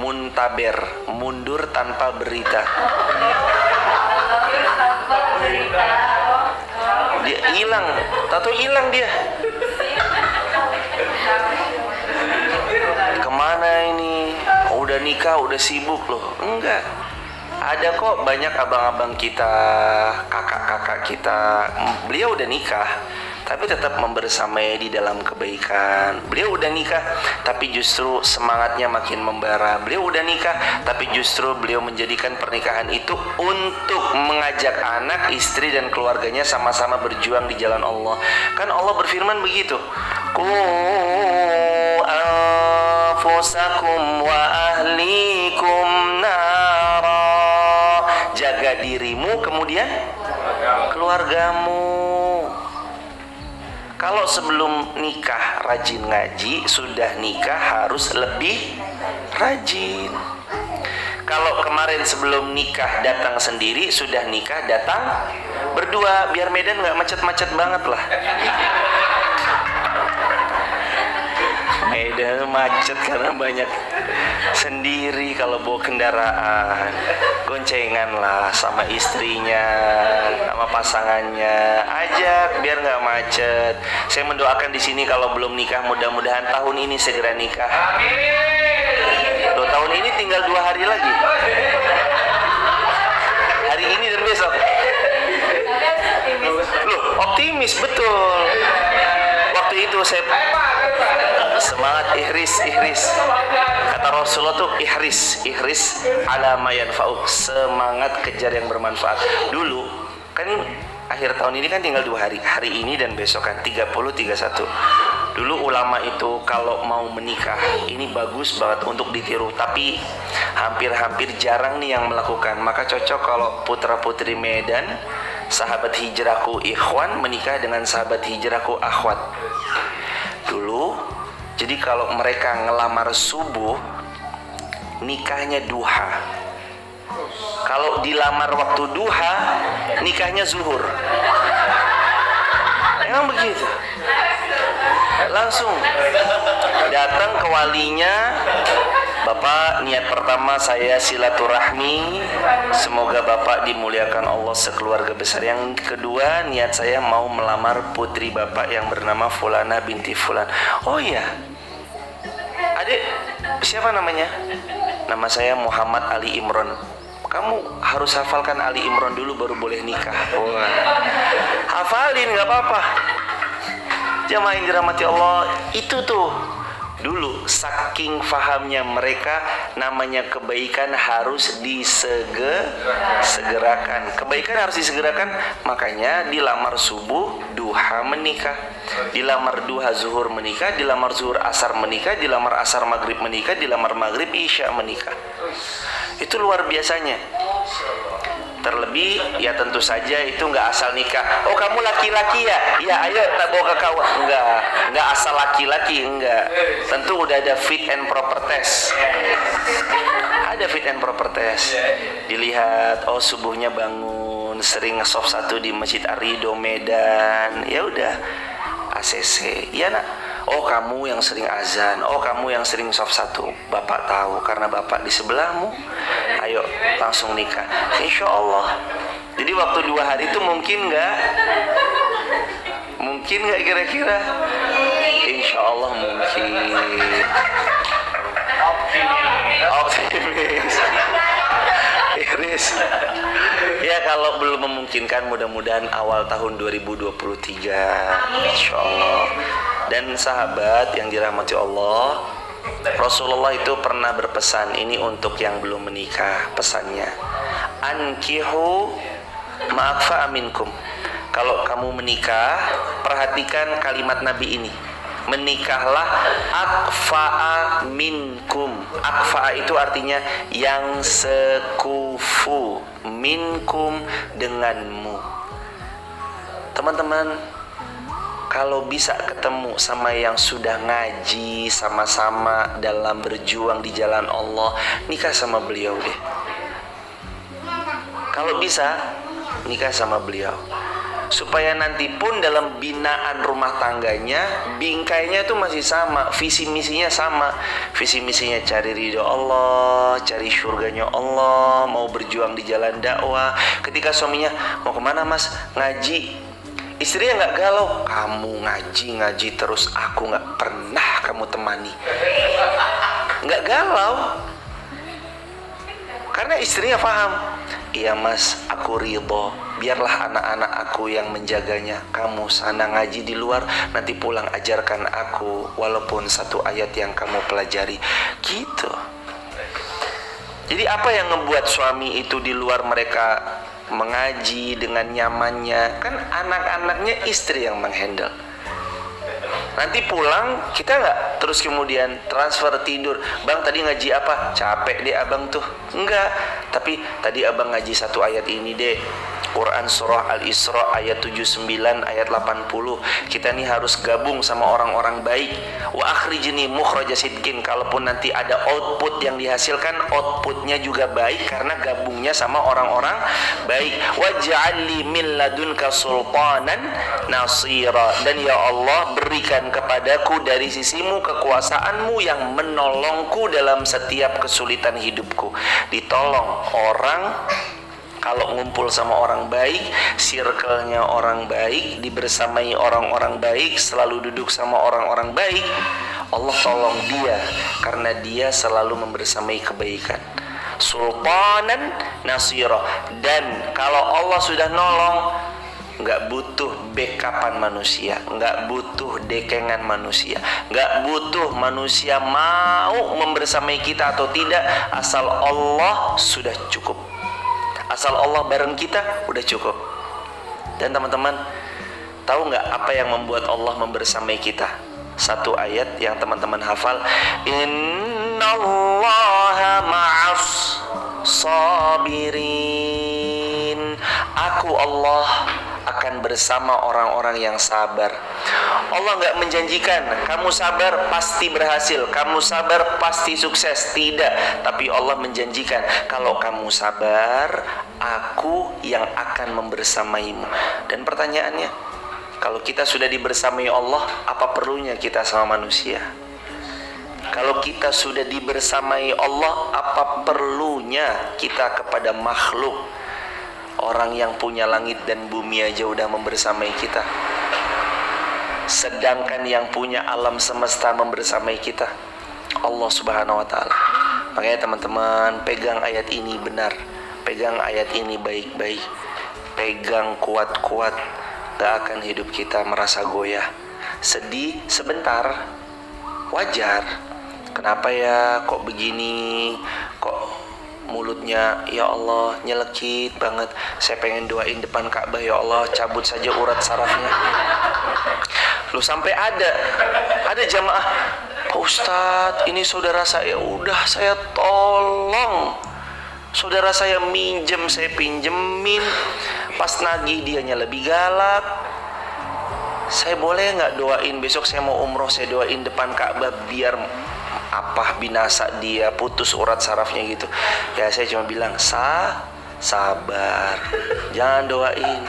muntaber, mundur tanpa berita. Dia hilang, tahu hilang dia. Kemana ini? Udah nikah, udah sibuk loh. Enggak. Ada kok banyak abang-abang kita, kakak-kakak kita, beliau udah nikah tapi tetap membersamai di dalam kebaikan. Beliau udah nikah tapi justru semangatnya makin membara. Beliau udah nikah tapi justru beliau menjadikan pernikahan itu untuk mengajak anak, istri dan keluarganya sama-sama berjuang di jalan Allah. Kan Allah berfirman begitu, qu anfusakum wa ahlikum nara. Jaga dirimu, kemudian keluargamu. Kalau sebelum nikah rajin ngaji, sudah nikah harus lebih rajin. Kalau kemarin sebelum nikah datang sendiri, sudah nikah datang berdua, biar Medan nggak macet-macet banget lah. Medan macet karena banyak sendiri. Kalau bawa kendaraan, goncengan lah sama istrinya, sama pasangannya, ajak biar nggak macet. Saya mendoakan di sini kalau belum nikah, mudah-mudahan tahun ini segera nikah. Amin. tahun ini tinggal 2 hari lagi. Hari ini dan besok. Loh, optimis betul. Waktu itu saya semangat ihris. Kata Rasulullah tuh ihris ala ma yanfa'uk, semangat kejar yang bermanfaat. Dulu kan akhir tahun ini kan tinggal 2 hari. Hari ini dan besok kan 30 31. Dulu ulama itu kalau mau menikah ini bagus banget untuk ditiru, tapi hampir jarang nih yang melakukan. Maka cocok kalau putra-putri Medan, sahabat hijrahku ikhwan menikah dengan sahabat hijrahku akhwat. Dulu, jadi kalau mereka ngelamar subuh, nikahnya duha. Kalau dilamar waktu duha, nikahnya zuhur. Emang begitu. Langsung datang ke walinya, Bapak, niat pertama saya silaturahmi, semoga Bapak dimuliakan Allah sekeluarga besar. Yang kedua, niat saya mau melamar putri Bapak yang bernama Fulana binti Fulan. Oh iya, adik siapa namanya? Nama saya Muhammad Ali Imron. Kamu harus hafalkan Ali Imron dulu baru boleh nikah. Wah, hafalin nggak apa-apa. Jamaah yang dirahmati Allah, itu tuh dulu saking fahamnya mereka, namanya kebaikan harus disegerakan. Kebaikan harus disegerakan, makanya dilamar subuh, duha menikah. Dilamar duha zuhur menikah, dilamar zuhur asar menikah, dilamar asar maghrib menikah, dilamar maghrib isya menikah. Itu luar biasanya. Terlebih ya tentu saja itu nggak asal nikah. Oh kamu laki-laki ya? Ya ayo tak bawa ke kawan. Nggak asal laki-laki, enggak. Tentu udah ada fit and proper test. Ada fit and proper test. Dilihat, oh subuhnya bangun, sering nge-soft 1 di Masjid Ar-Ridho Medan. Ya udah, ACC. Ya nak. Oh kamu yang sering azan, oh kamu yang sering soft 1. Bapak tahu karena bapak di sebelahmu. Ayo langsung nikah, insya Allah. Jadi waktu 2 hari itu mungkin nggak? Mungkin nggak kira-kira? Insya Allah mungkin. Optimis. Iris. Ya kalau belum memungkinkan, mudah-mudahan awal tahun 2023 insya Allah. Dan sahabat yang dirahmati Allah, Rasulullah itu pernah berpesan, ini untuk yang belum menikah, pesannya ankihu ma'akfa'a minkum. Kalau kamu menikah, perhatikan kalimat Nabi ini, menikahlah akfa'a minkum. Akfa'a itu artinya yang sekufu, minkum denganmu. Teman-teman, kalau bisa ketemu sama yang sudah ngaji sama-sama dalam berjuang di jalan Allah, nikah sama beliau deh. Kalau bisa, nikah sama beliau. Supaya nanti pun dalam binaan rumah tangganya, bingkainya itu masih sama, visi misinya sama. Visi misinya cari ridho Allah, cari surganya Allah, mau berjuang di jalan dakwah. Ketika suaminya, mau kemana mas? Ngaji. Istrinya nggak galau, kamu ngaji terus, aku nggak pernah kamu temani. Nggak galau, karena istrinya paham. Iya mas, aku ridho, biarlah anak-anak aku yang menjaganya. Kamu sana ngaji di luar, nanti pulang ajarkan aku walaupun 1 ayat yang kamu pelajari. Gitu. Jadi apa yang membuat suami itu di luar mereka mengaji dengan nyamannya? Kan anak-anaknya istri yang menghandle. Nanti pulang kita nggak terus kemudian transfer tidur. Bang tadi ngaji apa? Capek deh abang tuh. Enggak. Tapi tadi abang ngaji 1 ayat ini deh. Quran surah Al-Isra ayat 79 ayat 80. Kita nih harus gabung sama orang-orang baik. Wa akhrijni mukhraja sidqin. Kalaupun nanti ada output yang dihasilkan, outputnya juga baik karena gabungnya sama orang-orang baik. Waj'alli min ladunka sultanan nasira. Dan ya Allah, berikan kepadaku dari sisimu kekuasaanmu yang menolongku dalam setiap kesulitan hidupku. Ditolong orang. Kalau ngumpul sama orang baik, circle-nya orang baik, dibersamai orang-orang baik, selalu duduk sama orang-orang baik, Allah tolong dia karena dia selalu membersamai kebaikan. Sultanan nasira. Dan kalau Allah sudah nolong, nggak butuh backupan manusia, nggak butuh dekengan manusia, nggak butuh manusia mau membersamai kita atau tidak. Asal Allah sudah cukup, asal Allah bareng kita udah cukup. Dan teman-teman tahu nggak apa yang membuat Allah membersamai kita? Satu ayat yang teman-teman hafal, innallaha ma'as sabirin. Aku Allah akan bersama orang-orang yang sabar. Allah nggak menjanjikan kamu sabar pasti berhasil, kamu sabar pasti sukses, tidak. Tapi Allah menjanjikan kalau kamu sabar, aku yang akan membersamaimu. Dan pertanyaannya, kalau kita sudah dibersamai Allah, apa perlunya kita sama manusia? Kalau kita sudah dibersamai Allah, apa perlunya kita kepada makhluk? Orang yang punya langit dan bumi aja udah membersamai kita, sedangkan yang punya alam semesta membersamai kita, Allah Subhanahu wa ta'ala. Makanya teman-teman, pegang ayat ini benar, pegang ayat ini baik-baik, pegang kuat-kuat. Gak akan hidup kita merasa goyah. Sedih sebentar, wajar. Kenapa ya kok begini, kok mulutnya ya Allah nyelekit banget. Saya pengen doain depan Ka'bah, ya Allah cabut saja urat sarafnya. Lu sampai ada jamaah, Pak Ustadz ini saudara saya, udah saya tolong, saudara saya minjem, saya pinjemin, pas nagih dianya lebih galak. Saya boleh nggak doain besok saya mau umroh, saya doain depan Ka'bah biar apa binasa dia, putus urat sarafnya gitu. Ya saya cuma bilang sabar, jangan doain.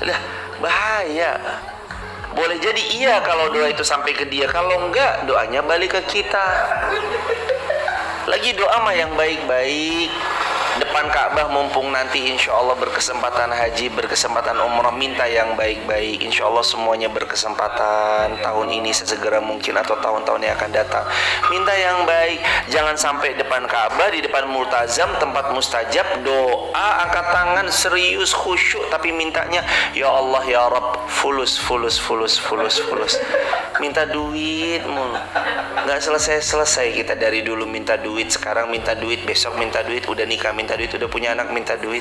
Lah bahaya. Boleh jadi iya kalau doa itu sampai ke dia, kalau enggak doanya balik ke kita. Lagi doa mah yang baik-baik depan Ka'bah, mumpung nanti insya Allah berkesempatan haji, berkesempatan umrah, minta yang baik-baik. Insya Allah semuanya berkesempatan tahun ini sesegera mungkin atau tahun-tahun yang akan datang. Minta yang baik, jangan sampai depan Ka'bah, di depan multazam, tempat mustajab, doa angkat tangan serius khusyuk, tapi mintanya ya Allah ya Rabb fulus. Minta duit mulu. Nggak selesai kita dari dulu minta duit, sekarang minta duit, besok minta duit, udah nikah minta duit, udah punya anak minta duit.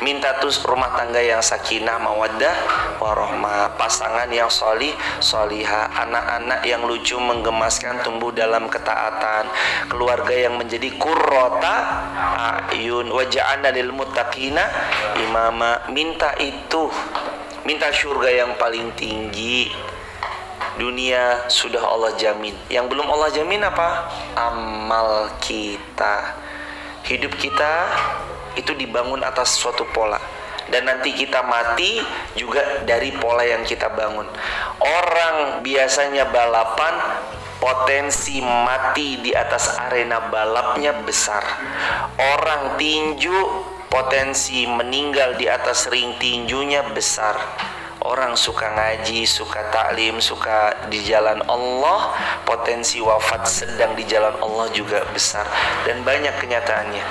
Minta terus rumah tangga yang sakinah, mawaddah, warahmah, pasangan yang solihah, anak-anak yang lucu menggemaskan tumbuh dalam ketaatan, keluarga yang menjadi qurrata ayun, waja'alna lil muttaqina imama. Minta itu, minta surga yang paling tinggi. Dunia sudah Allah jamin, yang belum Allah jamin apa? Amal kita. Hidup kita itu dibangun atas suatu pola, dan nanti kita mati juga dari pola yang kita bangun. Orang biasanya balapan, potensi mati di atas arena balapnya besar. Orang tinju, potensi meninggal di atas ring tinjunya besar. Orang suka ngaji, suka taklim, suka di jalan Allah, potensi wafat sedang di jalan Allah juga besar. Dan banyak kenyataannya.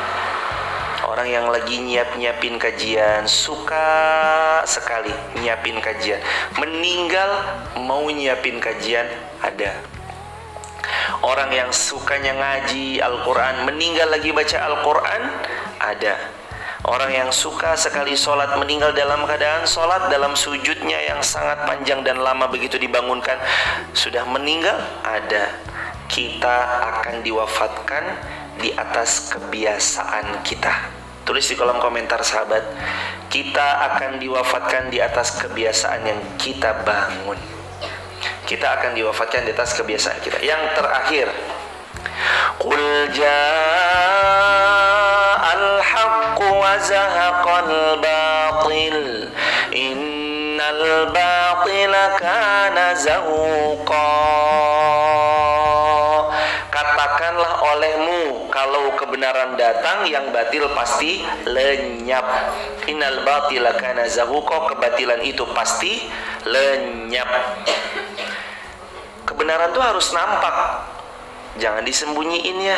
Orang yang lagi nyiapin kajian, suka sekali nyiapin kajian, meninggal mau nyiapin kajian, ada. Orang yang sukanya ngaji Al-Quran, meninggal lagi baca Al-Quran, ada. Orang yang suka sekali sholat, meninggal dalam keadaan sholat, dalam sujudnya yang sangat panjang dan lama, begitu dibangunkan sudah meninggal, ada. Kita akan diwafatkan di atas kebiasaan kita. Tulis di kolom komentar sahabat, kita akan diwafatkan di atas kebiasaan yang kita bangun. Kita akan diwafatkan di atas kebiasaan kita. Yang terakhir, qul ja'al haqqu wa zahaqal batil innal batila kana zahuqa. Katakanlah olehmu, kalau kebenaran datang, yang batil pasti lenyap. Innal batila kana zahuqa, kebatilan itu pasti lenyap. kebenaran tuh harus nampak, jangan disembunyiin ya.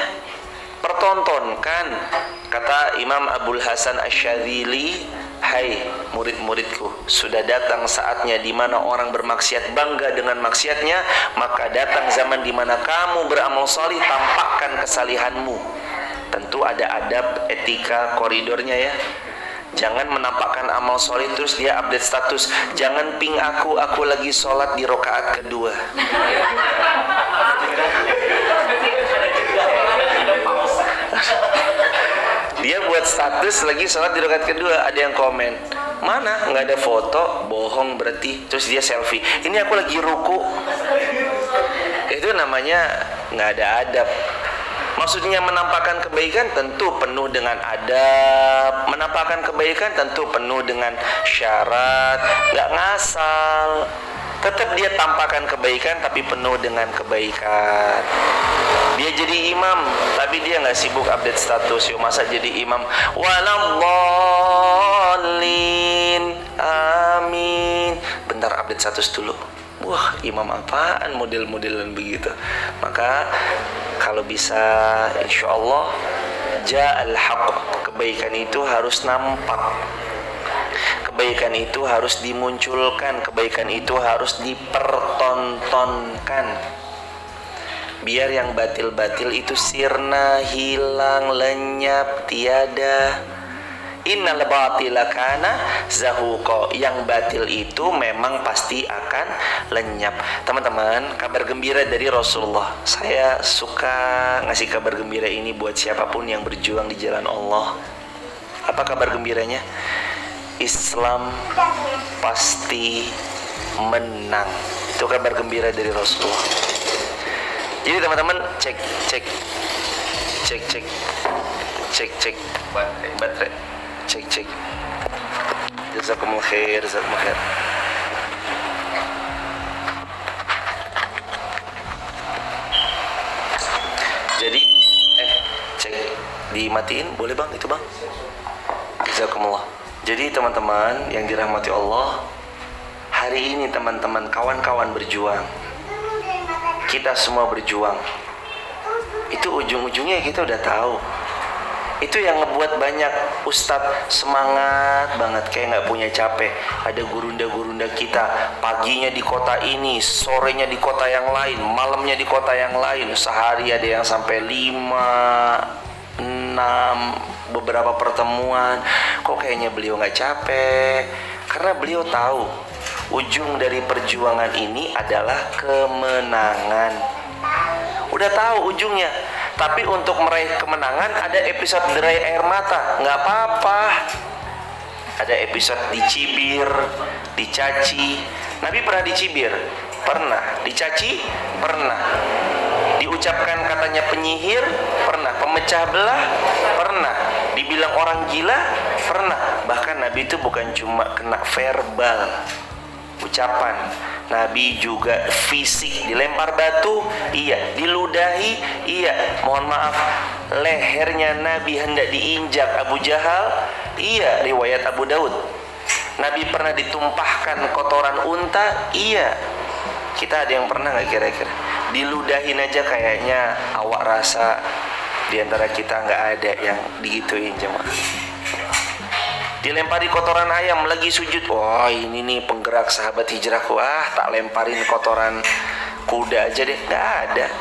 Pertontonkan. Kata Imam Abul Hasan Asyadzili, hai murid-muridku, sudah datang saatnya di mana orang bermaksiat bangga dengan maksiatnya, maka datang zaman di mana kamu beramal salih, tampakkan kesalihanmu. Tentu ada adab, etika, koridornya ya. Jangan menampakkan amal soleh terus dia update status, jangan ping aku lagi sholat di rakaat kedua. Dia buat status lagi sholat di rakaat kedua, ada yang komen, mana nggak ada foto, bohong berarti. Terus dia selfie, ini aku lagi ruku. Itu namanya nggak ada adab. Maksudnya menampakkan kebaikan tentu penuh dengan adab, menampakkan kebaikan tentu penuh dengan syarat, nggak ngasal. Tetap dia tampakkan kebaikan tapi penuh dengan kebaikan. Dia jadi imam tapi dia nggak sibuk update status. Yuk masa jadi imam waladhdallin amin, bentar update status dulu. Wah, imam apaan model-modelan begitu. Maka kalau bisa insya Allah ja'al haqq, kebaikan itu harus nampak, kebaikan itu harus dimunculkan, kebaikan itu harus dipertontonkan. Biar yang batil-batil itu sirna, hilang, lenyap, tiada. Innal batila kana zahuqa, yang batil itu memang pasti akan lenyap. Teman-teman, kabar gembira dari Rasulullah. Saya suka ngasih kabar gembira ini buat siapapun yang berjuang di jalan Allah. Apa kabar gembiranya? Islam pasti menang. Itu kabar gembira dari Rasulullah. Jadi teman-teman cek baterai. Cek. Jazakumullah khair, jazakumullah khair. Jadi cek dimatiin boleh bang itu bang? Jazakumullah. Jadi teman-teman yang dirahmati Allah, hari ini teman-teman kawan-kawan berjuang, kita semua berjuang. Itu ujung-ujungnya kita udah tahu. Itu yang ngebuat banyak ustadz semangat banget, kayak nggak punya capek. Ada gurunda-gurunda kita, paginya di kota ini, sorenya di kota yang lain, malamnya di kota yang lain. Sehari ada yang sampai 5, 6, beberapa pertemuan. Kok kayaknya beliau nggak capek? Karena beliau tahu ujung dari perjuangan ini adalah kemenangan. Udah tahu ujungnya. Tapi untuk meraih kemenangan ada episode derai air mata, nggak apa-apa. Ada episode dicibir, dicaci. Nabi pernah dicibir? Pernah. Dicaci? Pernah. Diucapkan katanya penyihir? Pernah. Pemecah belah? Pernah. Dibilang orang gila? Pernah. Bahkan Nabi itu bukan cuma kena verbal, ucapan. Nabi juga fisik, dilempar batu, iya, diludahi, iya. Mohon maaf, lehernya Nabi hendak diinjak Abu Jahal, iya, riwayat Abu Daud. Nabi pernah ditumpahkan kotoran unta, iya. Kita ada yang pernah nggak kira-kira? Diludahin aja kayaknya awak rasa di antara kita nggak ada yang digituin jemaah. Dilempari kotoran ayam lagi sujud, wah ini nih penggerak sahabat hijrahku, tak lemparin kotoran kuda aja deh, nggak ada.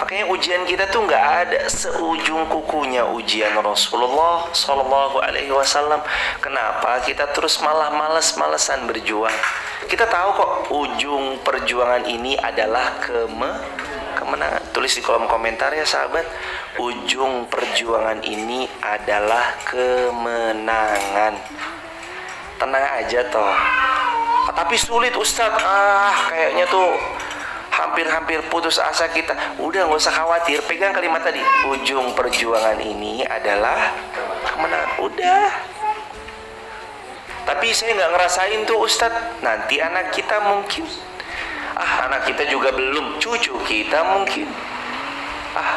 Makanya ujian kita tuh nggak ada seujung kukunya ujian Rasulullah Sallallahu Alaihi Wasallam. Kenapa kita terus malah males-malesan berjuang? Kita tahu kok ujung perjuangan ini adalah kemenangan. Tulis di kolom komentar ya sahabat, ujung perjuangan ini adalah kemenangan. Tenang aja toh. Tapi sulit Ustadz, kayaknya tuh hampir putus asa kita. Udah nggak usah khawatir, pegang kalimat tadi, ujung perjuangan ini adalah kemenangan. Udah. Tapi saya nggak ngerasain tuh Ustadz. Nanti anak kita mungkin, anak kita juga belum, cucu kita mungkin,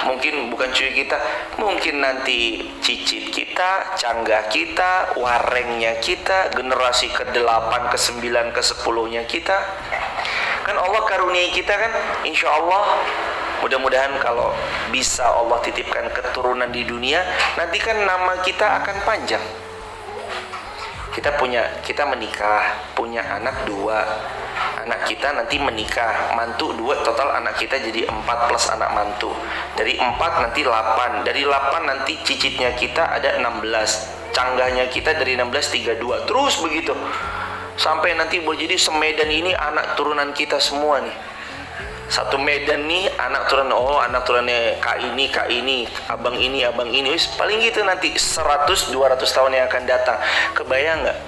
mungkin bukan cucu kita, mungkin nanti cicit kita, canggah kita, warengnya kita, generasi ke-8, ke-9, ke-10-nya kita. Kan Allah karuniai kita kan, insya Allah mudah-mudahan kalau bisa Allah titipkan keturunan di dunia, nanti kan nama kita akan panjang. Kita menikah, punya anak 2, anak kita nanti menikah, mantu 2, total anak kita jadi 4 plus anak mantu. Dari 4 nanti 8, dari 8 nanti cicitnya kita ada 16, canggahnya kita dari 16 32, terus begitu sampai nanti boleh jadi semedan ini anak turunan kita semua nih. Satu medan nih anak turunannya kak ini, abang ini, wis paling gitu nanti 100-200 tahun yang akan datang. Kebayang nggak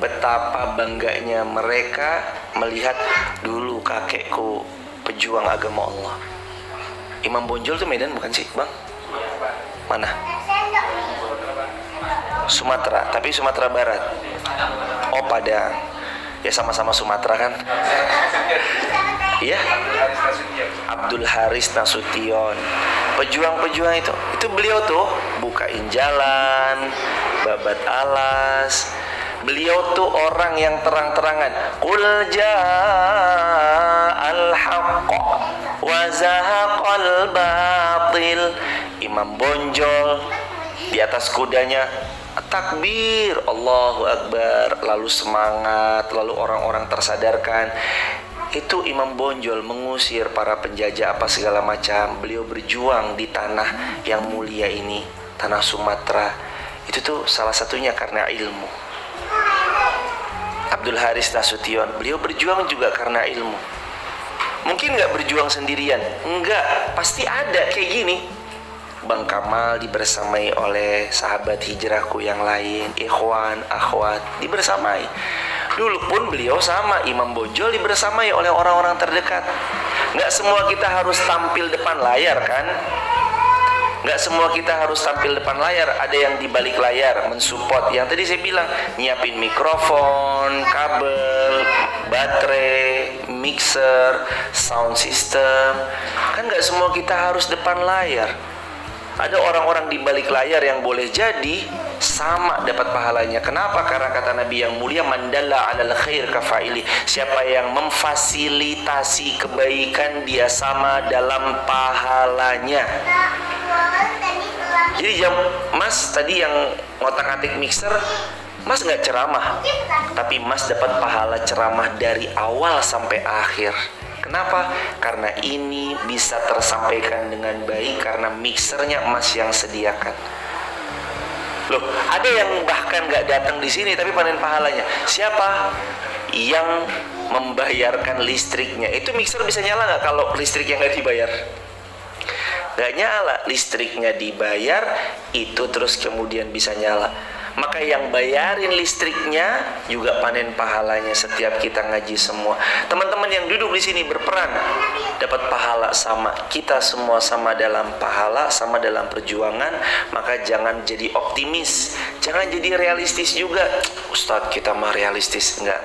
betapa bangganya mereka melihat dulu kakekku pejuang agama Allah. Imam Bonjol tuh Medan bukan sih bang? Mana? Sumatera, tapi Sumatera Barat. Oh Padang, ya sama-sama Sumatera kan? Iya, Abdul Haris Nasution, pejuang-pejuang itu beliau tuh bukain jalan, babat alas. Beliau tuh orang yang terang-terangan. Qul ja'al haqq wa zahaqal batil. Imam Bonjol di atas kudanya takbir, Allahu Akbar, lalu semangat, lalu orang-orang tersadarkan. Itu Imam Bonjol mengusir para penjajah apa segala macam. Beliau berjuang di tanah yang mulia ini, tanah Sumatera. Itu tuh salah satunya karena ilmu. Abdul Haris Nasution, beliau berjuang juga karena ilmu. Mungkin nggak berjuang sendirian, enggak, pasti ada kayak gini. Bang Kamal dibersamai oleh sahabat hijrahku yang lain, ikhwan, akhwat, dibersamai. Dulu pun beliau sama Imam Bonjol dibersamai oleh orang-orang terdekat. Nggak semua kita harus tampil depan layar kan? Nggak semua kita harus tampil depan layar. Ada yang di balik layar mensupport. Yang tadi saya bilang, nyiapin mikrofon, kabel, baterai, mixer, sound system. Kan nggak semua kita harus depan layar. Ada orang-orang di balik layar yang boleh jadi sama dapat pahalanya. Kenapa? Karena kata Nabi yang mulia, mandalla 'alal khair kafaili. Siapa yang memfasilitasi kebaikan, dia sama dalam pahalanya. Jadi Mas tadi yang ngotak-atik mixer, Mas nggak ceramah, tapi Mas dapat pahala ceramah dari awal sampai akhir. Kenapa? Karena ini bisa tersampaikan dengan baik karena mixernya Mas yang sediakan. Loh, ada yang bahkan nggak datang di sini tapi panen pahalanya. Siapa? Yang membayarkan listriknya. Itu mixer bisa nyala nggak kalau listriknya nggak dibayar? Nggak nyala. Listriknya dibayar, itu terus kemudian bisa nyala. Maka yang bayarin listriknya juga panen pahalanya setiap kita ngaji semua. Teman-teman yang duduk di sini berperan dapat pahala sama. Kita semua sama dalam pahala, sama dalam perjuangan. Maka jangan jadi optimis, jangan jadi realistis juga. Ustadz kita mah realistis. Enggak.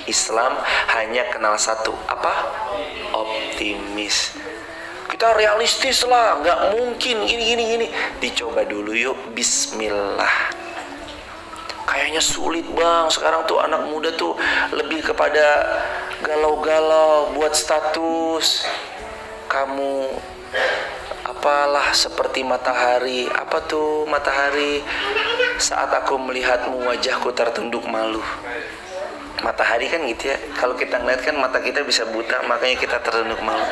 Islam hanya kenal satu, apa? Optimis. Kita realistis lah, nggak mungkin gini. Dicoba dulu yuk, bismillah. Kayaknya sulit bang, sekarang tuh anak muda tuh lebih kepada galau-galau buat status. Kamu apalah seperti matahari. Apa tuh matahari? Saat aku melihatmu wajahku tertunduk malu. Matahari kan gitu ya, kalau kita ngeliat kan mata kita bisa buta, makanya kita tertunduk malu.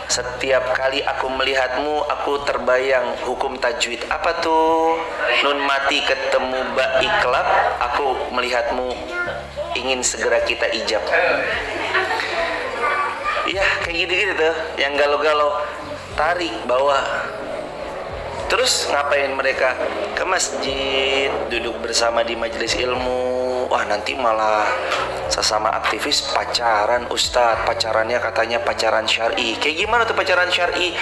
Setiap kali aku melihatmu, aku terbayang hukum tajwid. Apa tuh? Nun mati ketemu ba iklab, aku melihatmu ingin segera kita ijab. Iya, kayak gitu-gitu tuh. Yang galau-galau, tarik, bawa. Terus ngapain mereka? Ke masjid, duduk bersama di majelis ilmu. Wah, nanti malah sesama aktivis pacaran, Ustadz. Pacarannya katanya pacaran syar'i. Kayak gimana tuh pacaran syar'i?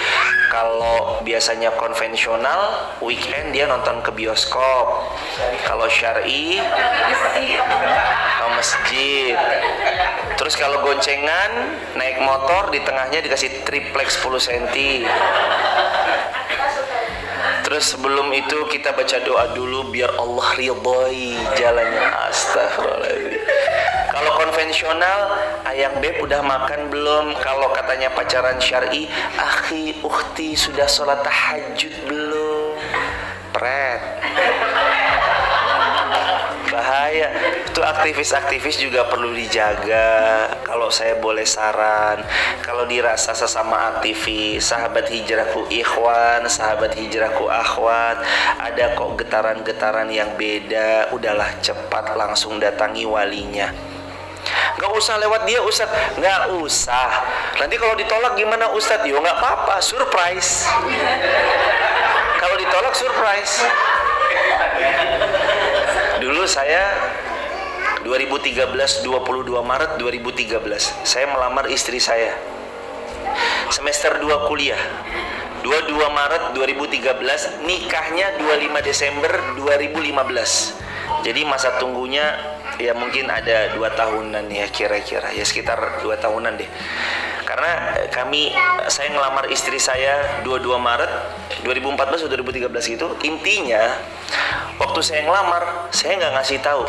Kalau biasanya konvensional, weekend dia nonton ke bioskop. Kalau syar'i, ke masjid. Terus kalau goncengan, naik motor, di tengahnya dikasih triplex 10 cm. Terus Terus sebelum itu kita baca doa dulu biar Allah ridhoi jalannya. Astagfirullahaladzim. Kalau konvensional, ayang beb udah makan belum? Kalau katanya pacaran syar'i, akhi, ukhti sudah sholat tahajud belum? Pret. Bahaya. Itu aktivis-aktivis juga perlu dijaga. Kalau saya boleh saran, kalau dirasa sesama aktivis, sahabat hijrahku ikhwan, sahabat hijrahku akhwat, ada kok getaran-getaran yang beda, udahlah cepat langsung datangi walinya. Gak usah lewat dia Ustaz. Gak usah. Nanti kalau ditolak gimana Ustaz? Yo gak apa-apa, surprise. Kalau ditolak surprise. Dulu saya 2013, 22 Maret 2013 saya melamar istri saya. Semester 2 kuliah. 22 Maret 2013, nikahnya 25 Desember 2015. Jadi masa tunggunya ya mungkin ada 2 tahunan ya kira-kira. Ya sekitar 2 tahunan deh. Karena saya ngelamar istri saya 22 Maret 2014 atau 2013 gitu. Intinya waktu saya ngelamar, saya nggak ngasih tahu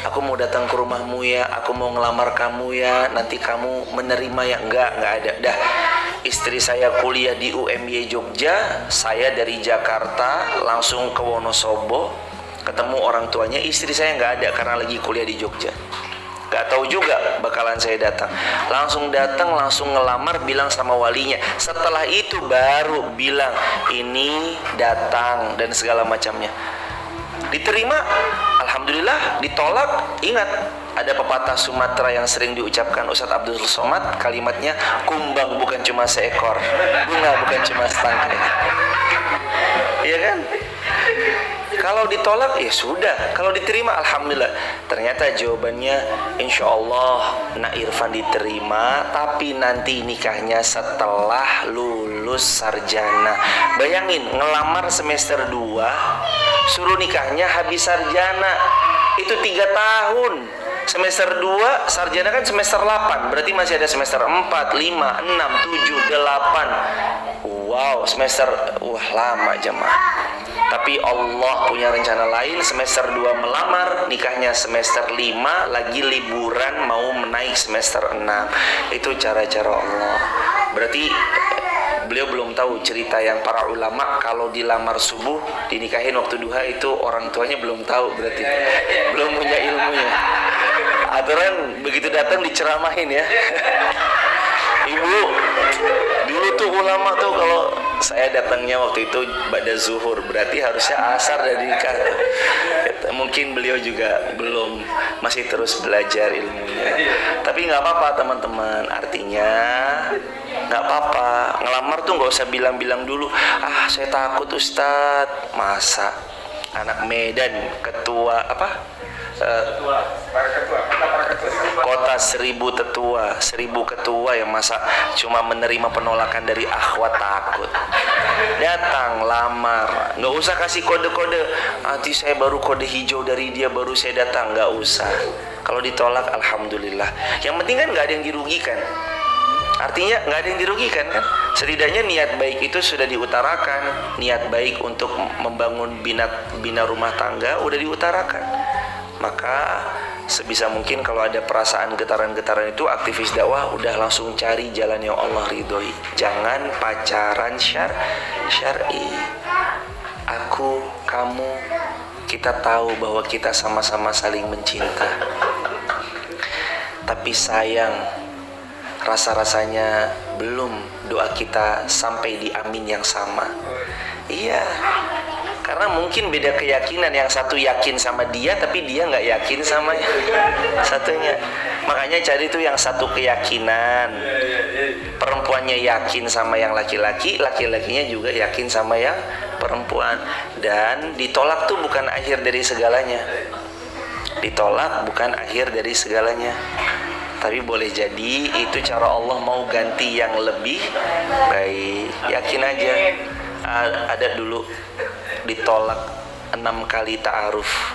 aku mau datang ke rumahmu ya, aku mau ngelamar kamu ya, nanti kamu menerima ya. Nggak ada. Dah, istri saya kuliah di UMY Jogja, saya dari Jakarta langsung ke Wonosobo ketemu orang tuanya. Istri saya nggak ada karena lagi kuliah di Jogja. Gak tahu juga bakalan saya datang. Langsung datang, langsung ngelamar, bilang sama walinya. Setelah itu baru bilang ini datang dan segala macamnya. Diterima, alhamdulillah. Ditolak, ingat ada pepatah Sumatera yang sering diucapkan Ustadz Abdul Somad, kalimatnya kumbang bukan cuma seekor, bunga bukan cuma setangkai. Iya kan? Kalau ditolak ya sudah, kalau diterima alhamdulillah. Ternyata jawabannya insya Allah Nak Irfan diterima, tapi nanti nikahnya setelah lulus sarjana. Bayangin ngelamar semester 2, suruh nikahnya habis sarjana. Itu 3 tahun. Semester 2, sarjana kan semester 8, berarti masih ada semester 4, 5, 6, 7, 8. Wow, semester lama jemaah. Tapi Allah punya rencana lain. Semester 2 melamar, nikahnya semester 5, lagi liburan mau menaik semester 6. Itu cara-cara Allah. Berarti beliau belum tahu cerita yang para ulama kalau dilamar subuh dinikahin waktu duha itu orang tuanya belum tahu, berarti belum punya ilmunya. Aturan begitu datang diceramahin ya. Ibu, dulu tuh ulama tuh kalau saya datangnya waktu itu pada zuhur, berarti harusnya asar dan nikah. Mungkin beliau juga belum, masih terus belajar ilmunya. Tapi nggak apa-apa teman-teman, artinya nggak apa-apa. Ngelamar tuh nggak usah bilang-bilang dulu, ah saya takut Ustadz. Masa anak Medan, ketua apa? Kota 1000 tetua, 1000 ketua yang masa cuma menerima penolakan dari akhwat takut. Datang lamar, nggak usah kasih kode-kode. Nanti saya baru kode hijau dari dia baru saya datang, nggak usah. Kalau ditolak alhamdulillah. Yang penting kan nggak ada yang dirugikan. Artinya nggak ada yang dirugikan kan? Setidaknya niat baik itu sudah diutarakan. Niat baik untuk membangun bina rumah tangga udah diutarakan. Maka sebisa mungkin kalau ada perasaan getaran-getaran itu, aktivis dakwah udah langsung cari jalan yang Allah ridhoi. Jangan pacaran syar'i. Aku, kamu, kita tahu bahwa kita sama-sama saling mencinta. Tapi sayang, rasa-rasanya belum doa kita sampai di amin yang sama. Iya, karena mungkin beda keyakinan. Yang satu yakin sama dia, tapi dia nggak yakin sama satunya. Makanya cari tuh yang satu keyakinan. Perempuannya yakin sama yang laki-laki, laki-lakinya juga yakin sama yang perempuan. Dan ditolak tuh bukan akhir dari segalanya. Ditolak bukan akhir dari segalanya. Tapi boleh jadi itu cara Allah mau ganti yang lebih baik. Yakin aja. Ada dulu ditolak 6 kali ta'aruf.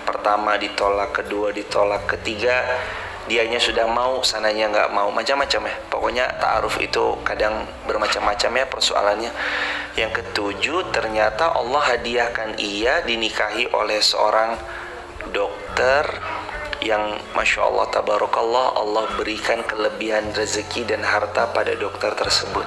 Pertama ditolak, kedua ditolak, ketiga dianya sudah mau, sananya nggak mau, macam-macam ya. Pokoknya ta'aruf itu kadang bermacam-macam ya persoalannya. Yang ketujuh, ternyata Allah hadiahkan ia dinikahi oleh seorang dokter yang Masya Allah tabarakallah, Allah berikan kelebihan rezeki dan harta pada dokter tersebut.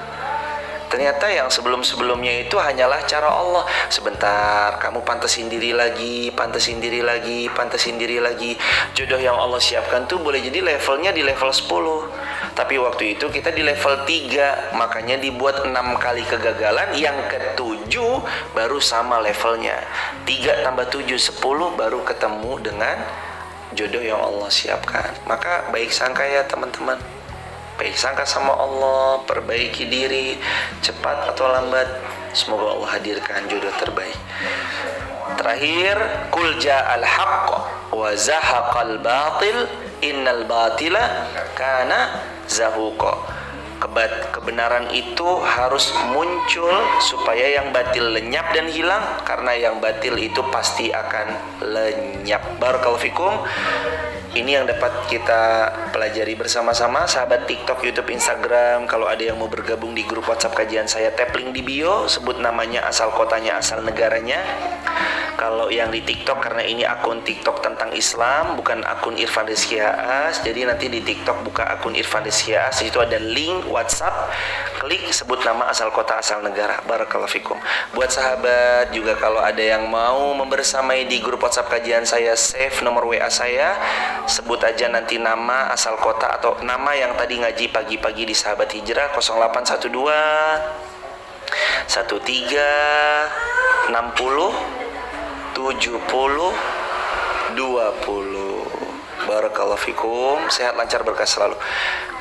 Ternyata yang sebelum-sebelumnya itu hanyalah cara Allah. Sebentar, kamu pantesin diri lagi, pantesin diri lagi, pantesin diri lagi. Jodoh yang Allah siapkan tuh boleh jadi levelnya di level 10, tapi waktu itu kita di level 3. Makanya dibuat 6 kali kegagalan. Yang ketujuh baru sama levelnya, 3 tambah 7 10, baru ketemu dengan jodoh yang Allah siapkan. Maka baik sangka ya teman-teman, baik sangka sama Allah, perbaiki diri, cepat atau lambat semoga Allah hadirkan jodoh terbaik. Terakhir, qul ja'al haqq wa zahaqal batil innal batila kana zahuqa. Kebenaran itu harus muncul supaya yang batil lenyap dan hilang, karena yang batil itu pasti akan lenyap. Barakallahu fikum. Ini yang dapat kita pelajari bersama-sama, sahabat TikTok, YouTube, Instagram. Kalau ada yang mau bergabung di grup WhatsApp kajian saya, tap link di bio, sebut namanya, asal kotanya, asal negaranya. Kalau yang di TikTok, karena ini akun TikTok tentang Islam, bukan akun Irfan Rizky Haas, jadi nanti di TikTok buka akun Irfan Rizky Haas, itu ada link WhatsApp, klik, sebut nama, asal kota, asal negara. Barakallahu fikum. Buat sahabat juga, kalau ada yang mau membersamai di grup WhatsApp kajian saya, save nomor WA saya, sebut aja nanti nama, asal kota, atau nama yang tadi ngaji pagi-pagi di Sahabat Hijrah, 0812 13 60 70 20. Barakallahu fikum. Sehat, lancar, berkah selalu.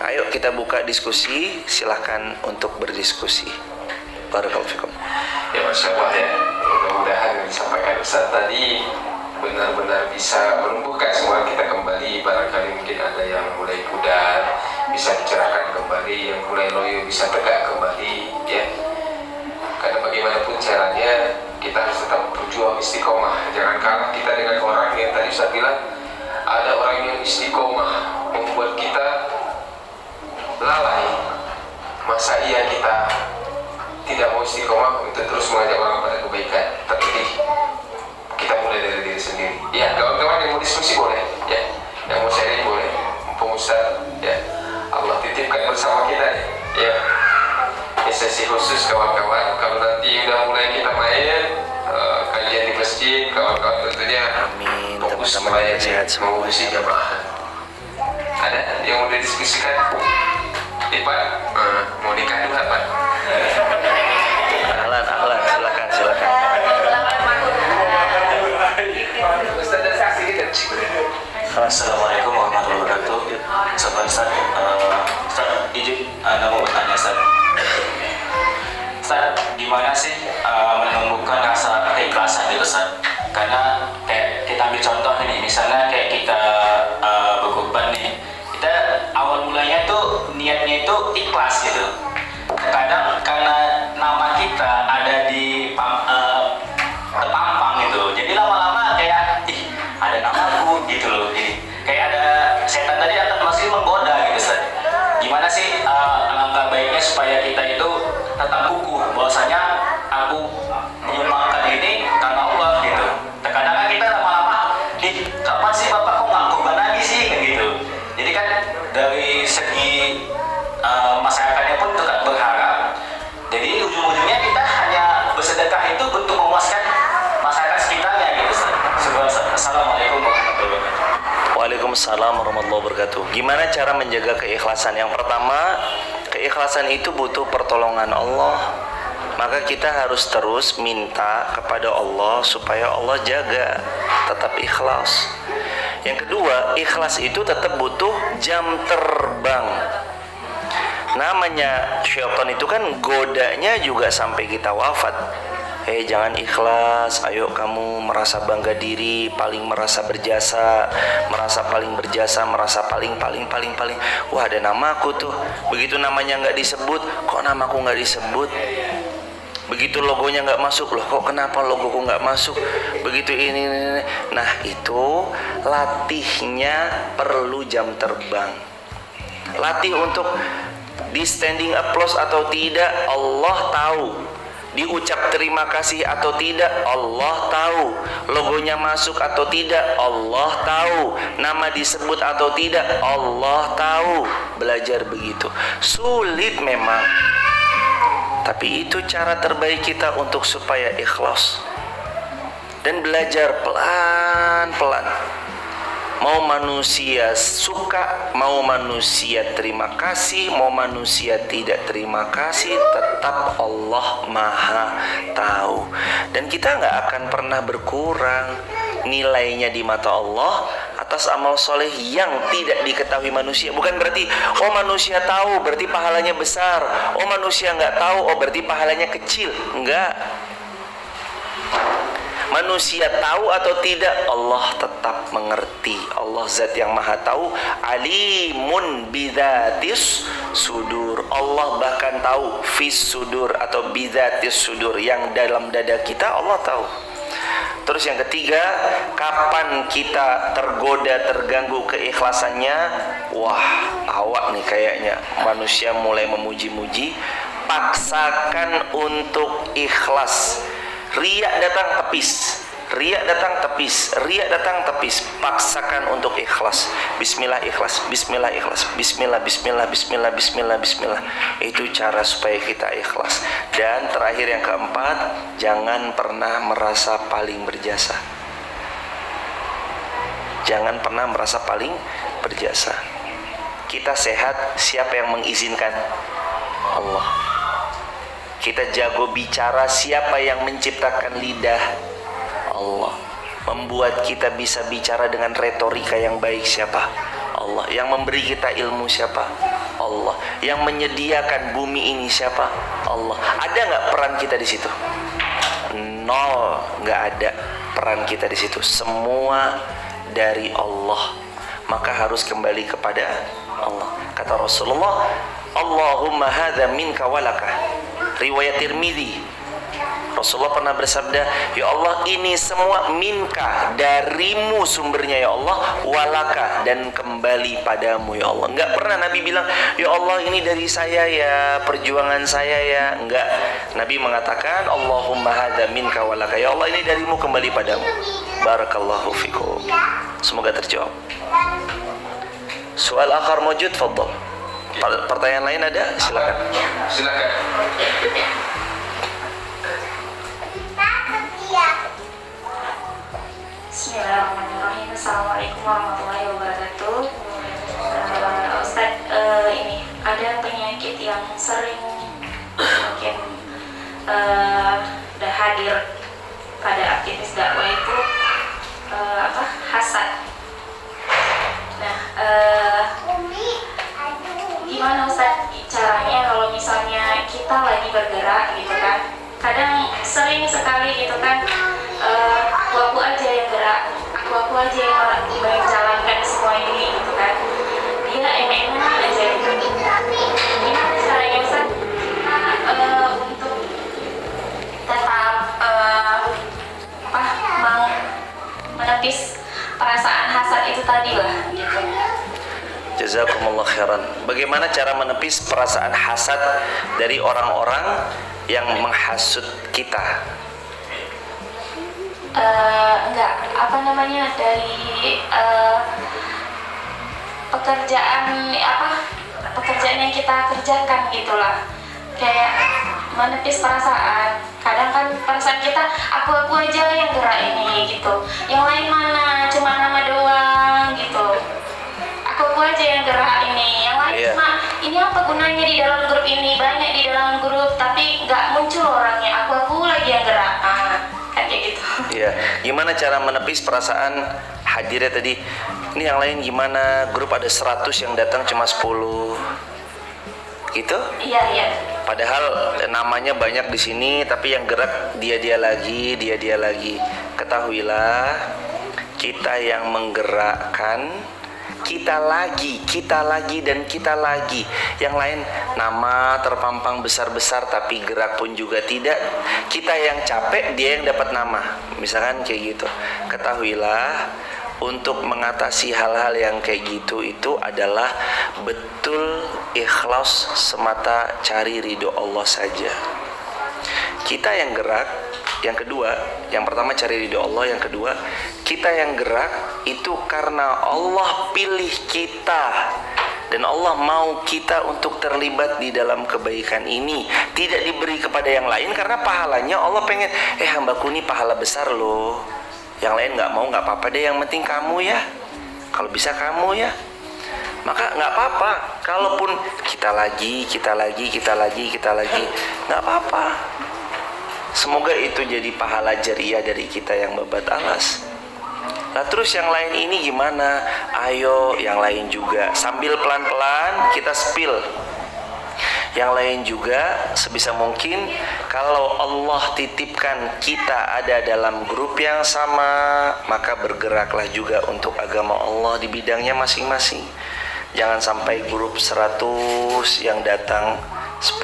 Ayo kita buka diskusi. Silahkan untuk berdiskusi. Barakallahu fikum. Ya Masya Allah ya, mudah-mudahan yang disampaikan Ustaz tadi benar-benar bisa menumbuhkan semangat kita kembali. Barangkali mungkin ada yang mulai pudar, bisa dicerahkan kembali, yang mulai loyo bisa tegak kembali ya. Karena bagaimanapun caranya kita harus tetap berjuang istiqomah. Jangan kalah kita dengan orang yang tadi Ustaz bilang, ada orang yang istiqomah membuat kita lalai. Masa iya kita tidak mau istiqomah untuk terus mengajak orang pada kebaikan? Terlebih kita mulai dari diri sendiri. Ya, kawan-kawan yang mau diskusi boleh, ya, yang mau sharing boleh, Ustaz, ya, Allah titipkan bersama kita, ya. Ini sesi khusus kawan-kawan. Kalau nanti udah mulai kita main kajian di masjid, kawan-kawan tentunya Amin. fokus Teman-teman melayani, sehat semua. mengurusi jamaah. Ada yang mau didiskusikan? Ipan, mau nikah dulu apa? Ahlan, silakan. Assalamualaikum warahmatullahi wabarakatuh. Ustaz, izin mau bertanya Ustaz. Ustaz, gimana sih menumbuhkan rasa keikhlasan gitu Ustaz? Karena kayak kita ambil contoh nih, misalnya kayak kita berkorban nih, kita awal mulanya tuh niatnya itu ikhlas gitu. Kadang karena nama kita ada di terpampang gitu, jadi lama-lama kayak ada namaku gitu loh. Jadi kayak ada setan tadi datang masih menggoda gitu Ustaz. Gimana sih alangkah baiknya supaya kita itu tetap kukuh bahwasanya aku menyembahkan ini karena Allah gitu. Terkadang kan kita lama-lama, kapan sih Bapak kok nggak kurban lagi sih kayak gitu. Jadi kan dari segi masyarakatnya pun tetap berharap. Jadi ujung-ujungnya kita hanya bersedekah itu untuk memuaskan masyarakat sekitarnya gitu. Assalamualaikum warahmatullahi wabarakatuh. Waalaikumsalam warahmatullahi wabarakatuh. Gimana cara menjaga keikhlasan? Yang pertama, keikhlasan itu butuh pertolongan Allah. Maka kita harus terus minta kepada Allah supaya Allah jaga, tetap ikhlas. Yang kedua, ikhlas itu tetap butuh jam terbang. Namanya syaitan itu kan godanya juga sampai kita wafat. Jangan ikhlas, ayo kamu merasa bangga diri, paling merasa berjasa, merasa paling berjasa, merasa paling. Wah, ada namaku tuh. Begitu namanya nggak disebut, kok namaku nggak disebut? Begitu logonya nggak masuk, loh kok kenapa logoku nggak masuk? Begitu ini. Nah, itu latihnya perlu jam terbang. Latih untuk di standing applause atau tidak, Allah tahu. Diucap terima kasih atau tidak, Allah tahu. Logonya masuk atau tidak, Allah tahu. Nama disebut atau tidak, Allah tahu. Belajar begitu sulit memang, tapi itu cara terbaik kita untuk supaya ikhlas dan belajar pelan-pelan. Mau manusia suka, mau manusia terima kasih, mau manusia tidak terima kasih, tetap Allah Maha tahu. Dan kita nggak akan pernah berkurang nilainya di mata Allah atas amal soleh yang tidak diketahui manusia. Bukan berarti oh manusia tahu berarti pahalanya besar, oh manusia nggak tahu oh berarti pahalanya kecil. Enggak. Manusia tahu atau tidak, Allah tetap mengerti. Allah zat yang maha tahu, alimun bidzatis sudur. Allah bahkan tahu fis sudur atau bidzatis sudur, yang dalam dada kita Allah tahu. Terus yang ketiga, kapan kita tergoda, terganggu keikhlasannya? Wah, awak nih kayaknya manusia mulai memuji-muji. Paksakan untuk ikhlas. Riak datang tepis, riak datang tepis, riak datang tepis. Paksakan untuk ikhlas. Bismillah ikhlas, bismillah ikhlas, bismillah, bismillah, bismillah, bismillah, bismillah. Itu cara supaya kita ikhlas. Dan terakhir yang keempat, jangan pernah merasa paling berjasa. Jangan pernah merasa paling berjasa. Kita sehat, siapa yang mengizinkan? Allah. Kita jago bicara, siapa yang menciptakan lidah? Allah. Membuat kita bisa bicara dengan retorika yang baik, siapa? Allah. Yang memberi kita ilmu, siapa? Allah. Yang menyediakan bumi ini, siapa? Allah. Ada nggak peran kita di situ? Nol, nggak ada peran kita di situ. Semua dari Allah. Maka harus kembali kepada Allah. Kata Rasulullah, Allahumma hadza minka walaka. Riwayat Tirmidzi, Rasulullah pernah bersabda, ya Allah ini semua minka, darimu sumbernya ya Allah, walaka, dan kembali padamu ya Allah. Enggak pernah Nabi bilang, ya Allah ini dari saya ya, perjuangan saya ya. Enggak. Nabi mengatakan, Allahumma hadza minka walaka, ya Allah ini darimu, kembali padamu. Barakallahu fikum. Semoga terjawab. Soal akhar mawjud, fadhal. Pertanyaan lain ada? Silakan. Silakan. Bismillahirrahmanirrahim. Assalamualaikum warahmatullahi wabarakatuh. Ustaz, ini ada penyakit yang sering mungkin udah hadir pada aktivis dakwah itu hasad. Nah, gimana Ustaz caranya kalau misalnya kita lagi bergerak gitu kan, kadang sering sekali gitu kan, aku aja yang gerak, aku aja yang menjalankan semua ini gitu kan, dia enak-enak aja gitu. Gimana caranya Ustaz untuk tetap menepis perasaan hasad itu tadi lah gitu. Jazakumullah khairan. Bagaimana cara menepis perasaan hasad dari orang-orang yang menghasut kita? Dari pekerjaan yang kita kerjakan gitulah, kayak menepis perasaan. Kadang kan perasaan kita, aku aja yang gerak ini gitu, yang lain mana, cuma nama doang gitu. Aku aja yang gerak ini, yang lain cuma ini apa gunanya di dalam grup ini, banyak di dalam grup tapi nggak muncul orangnya, aku lagi yang gerak, kan kayak gitu. Iya, gimana cara menepis perasaan hadirnya tadi? Ini yang lain gimana? Grup ada 100 yang datang cuma 10 gitu? Iya. Padahal namanya banyak di sini, tapi yang gerak dia lagi. Ketahuilah, kita yang menggerakkan, kita lagi, dan kita lagi. Yang lain nama terpampang besar-besar tapi gerak pun juga tidak. Kita yang capek, dia yang dapat nama. Misalkan kayak gitu. Ketahuilah, untuk mengatasi hal-hal yang kayak gitu itu adalah betul ikhlas semata cari ridho Allah saja. kita yang gerak. Yang kedua, yang pertama cari ridho Allah, yang kedua kita yang gerak itu karena Allah pilih kita dan Allah mau kita untuk terlibat di dalam kebaikan ini, tidak diberi kepada yang lain karena pahalanya Allah pengen hambaku ini pahala besar loh, yang lain nggak mau, nggak apa-apa deh, yang penting kamu ya, kalau bisa kamu ya, maka nggak apa-apa kalaupun kita lagi nggak apa-apa. Semoga itu jadi pahala jariah dari kita yang babat alas. Nah terus yang lain ini gimana? Ayo yang lain juga, sambil pelan-pelan kita spill. Yang lain juga sebisa mungkin kalau Allah titipkan kita ada dalam grup yang sama, maka bergeraklah juga untuk agama Allah di bidangnya masing-masing. Jangan sampai grup 100 yang datang 10,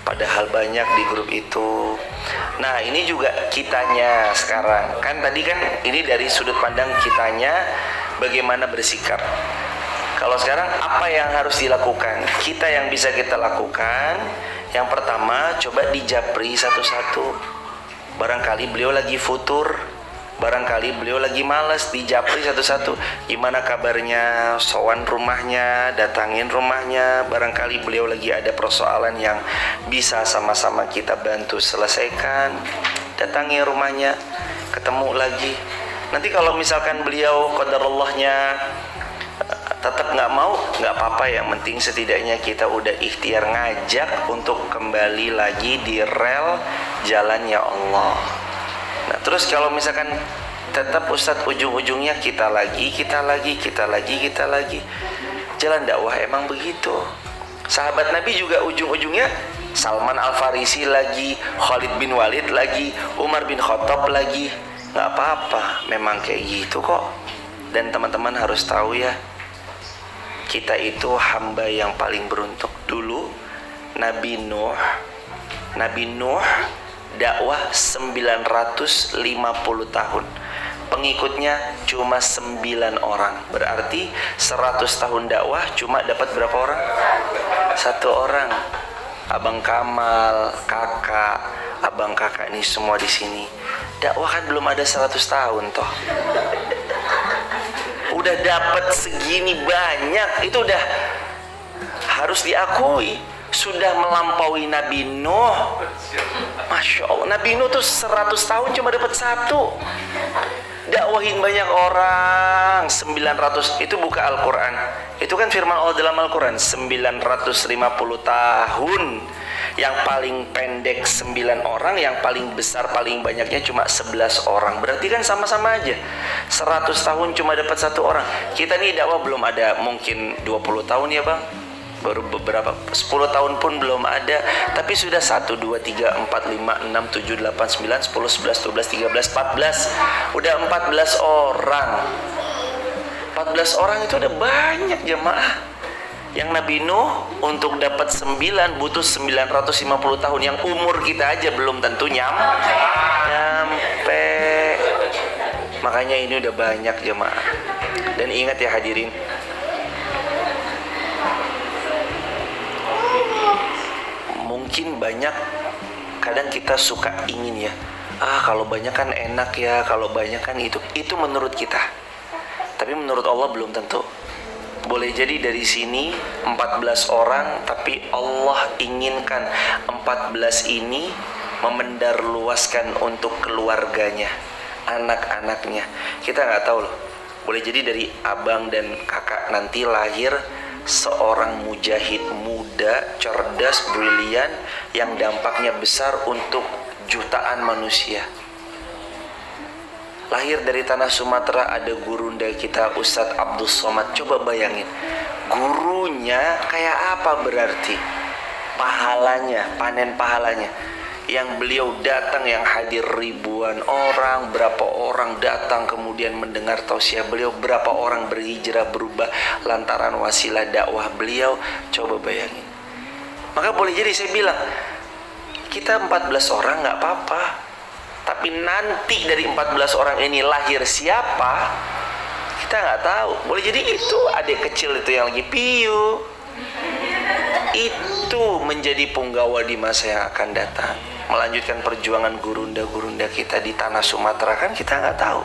padahal banyak di grup itu. Nah ini juga kitanya sekarang. Kan tadi kan ini dari sudut pandang kitanya bagaimana bersikap. Kalau sekarang apa yang harus dilakukan? Kita yang bisa kita lakukan, yang pertama coba dijapri satu-satu. Barangkali beliau lagi futur, barangkali beliau lagi malas, dijapri satu-satu. Gimana kabarnya? Sowan rumahnya, datangin rumahnya. Barangkali beliau lagi ada persoalan yang bisa sama-sama kita bantu selesaikan. Datangi rumahnya, ketemu lagi. Nanti kalau misalkan beliau qadarallahnya tetap nggak mau, nggak apa-apa. Yang penting setidaknya kita udah ikhtiar ngajak untuk kembali lagi di rel jalannya Allah. Nah terus kalau misalkan tetap Ustadz ujung-ujungnya kita lagi. Jalan dakwah emang begitu. Sahabat Nabi juga ujung-ujungnya Salman Al-Farisi lagi, Khalid bin Walid lagi, Umar bin Khattab lagi. Gak apa-apa, memang kayak gitu kok. Dan teman-teman harus tahu ya, kita itu hamba yang paling beruntung. Dulu Nabi Nuh dakwah 950 tahun, pengikutnya cuma 9 orang. Berarti 100 tahun dakwah cuma dapat berapa orang? 1 orang. Abang Kamal, abang kakak ini semua di sini dakwah kan belum ada 100 tahun toh. Udah dapat segini banyak, itu udah harus diakui, sudah melampaui Nabi Nuh. Masya Allah, Nabi Nuh tuh 100 tahun cuma dapat 1. Dakwahin banyak orang 900. Itu buka Al-Quran, itu kan firman Allah dalam Al-Quran. 950 tahun, yang paling pendek 9 orang, yang paling besar paling banyaknya cuma 11 orang. Berarti kan sama-sama aja, 100 tahun cuma dapat 1 orang. Kita nih dakwah belum ada mungkin 20 tahun ya bang, baru beberapa 10 tahun pun belum ada, tapi sudah 1, 2, 3, 4, 5, 6, 7, 8, 9, 10, 11, 12, 13, 14. Udah 14 orang. 14 orang itu udah banyak jemaah. Yang Nabi Nuh untuk dapat 9 butuh 950 tahun, yang umur kita aja belum tentu nyampe. Makanya ini udah banyak jemaah. Dan ingat ya hadirin, mungkin banyak kadang kita suka ingin ya, kalau banyak kan enak ya, kalau banyak kan itu menurut kita. Tapi menurut Allah belum tentu. Boleh jadi dari sini 14 orang, tapi Allah inginkan 14 ini memendarluaskan untuk keluarganya, anak-anaknya. Kita nggak tahu loh. Boleh jadi dari abang dan kakak nanti lahir seorang mujahid muda, cerdas, brilian, yang dampaknya besar untuk jutaan manusia. Lahir dari tanah Sumatera ada gurunda kita Ustadz Abdul Somad. Coba bayangin, gurunya kayak apa berarti pahalanya, panen pahalanya. Yang beliau datang, yang hadir ribuan orang, berapa orang datang kemudian mendengar tausiah beliau, berapa orang berhijrah berubah lantaran wasilah dakwah beliau. Coba bayangin. Maka boleh jadi saya bilang, kita 14 orang nggak apa-apa, tapi nanti dari 14 orang ini lahir siapa kita nggak tahu. Boleh jadi itu adik kecil itu yang lagi piu, itu menjadi punggawa di masa yang akan datang, melanjutkan perjuangan gurunda-gurunda kita di tanah Sumatera, kan kita nggak tahu.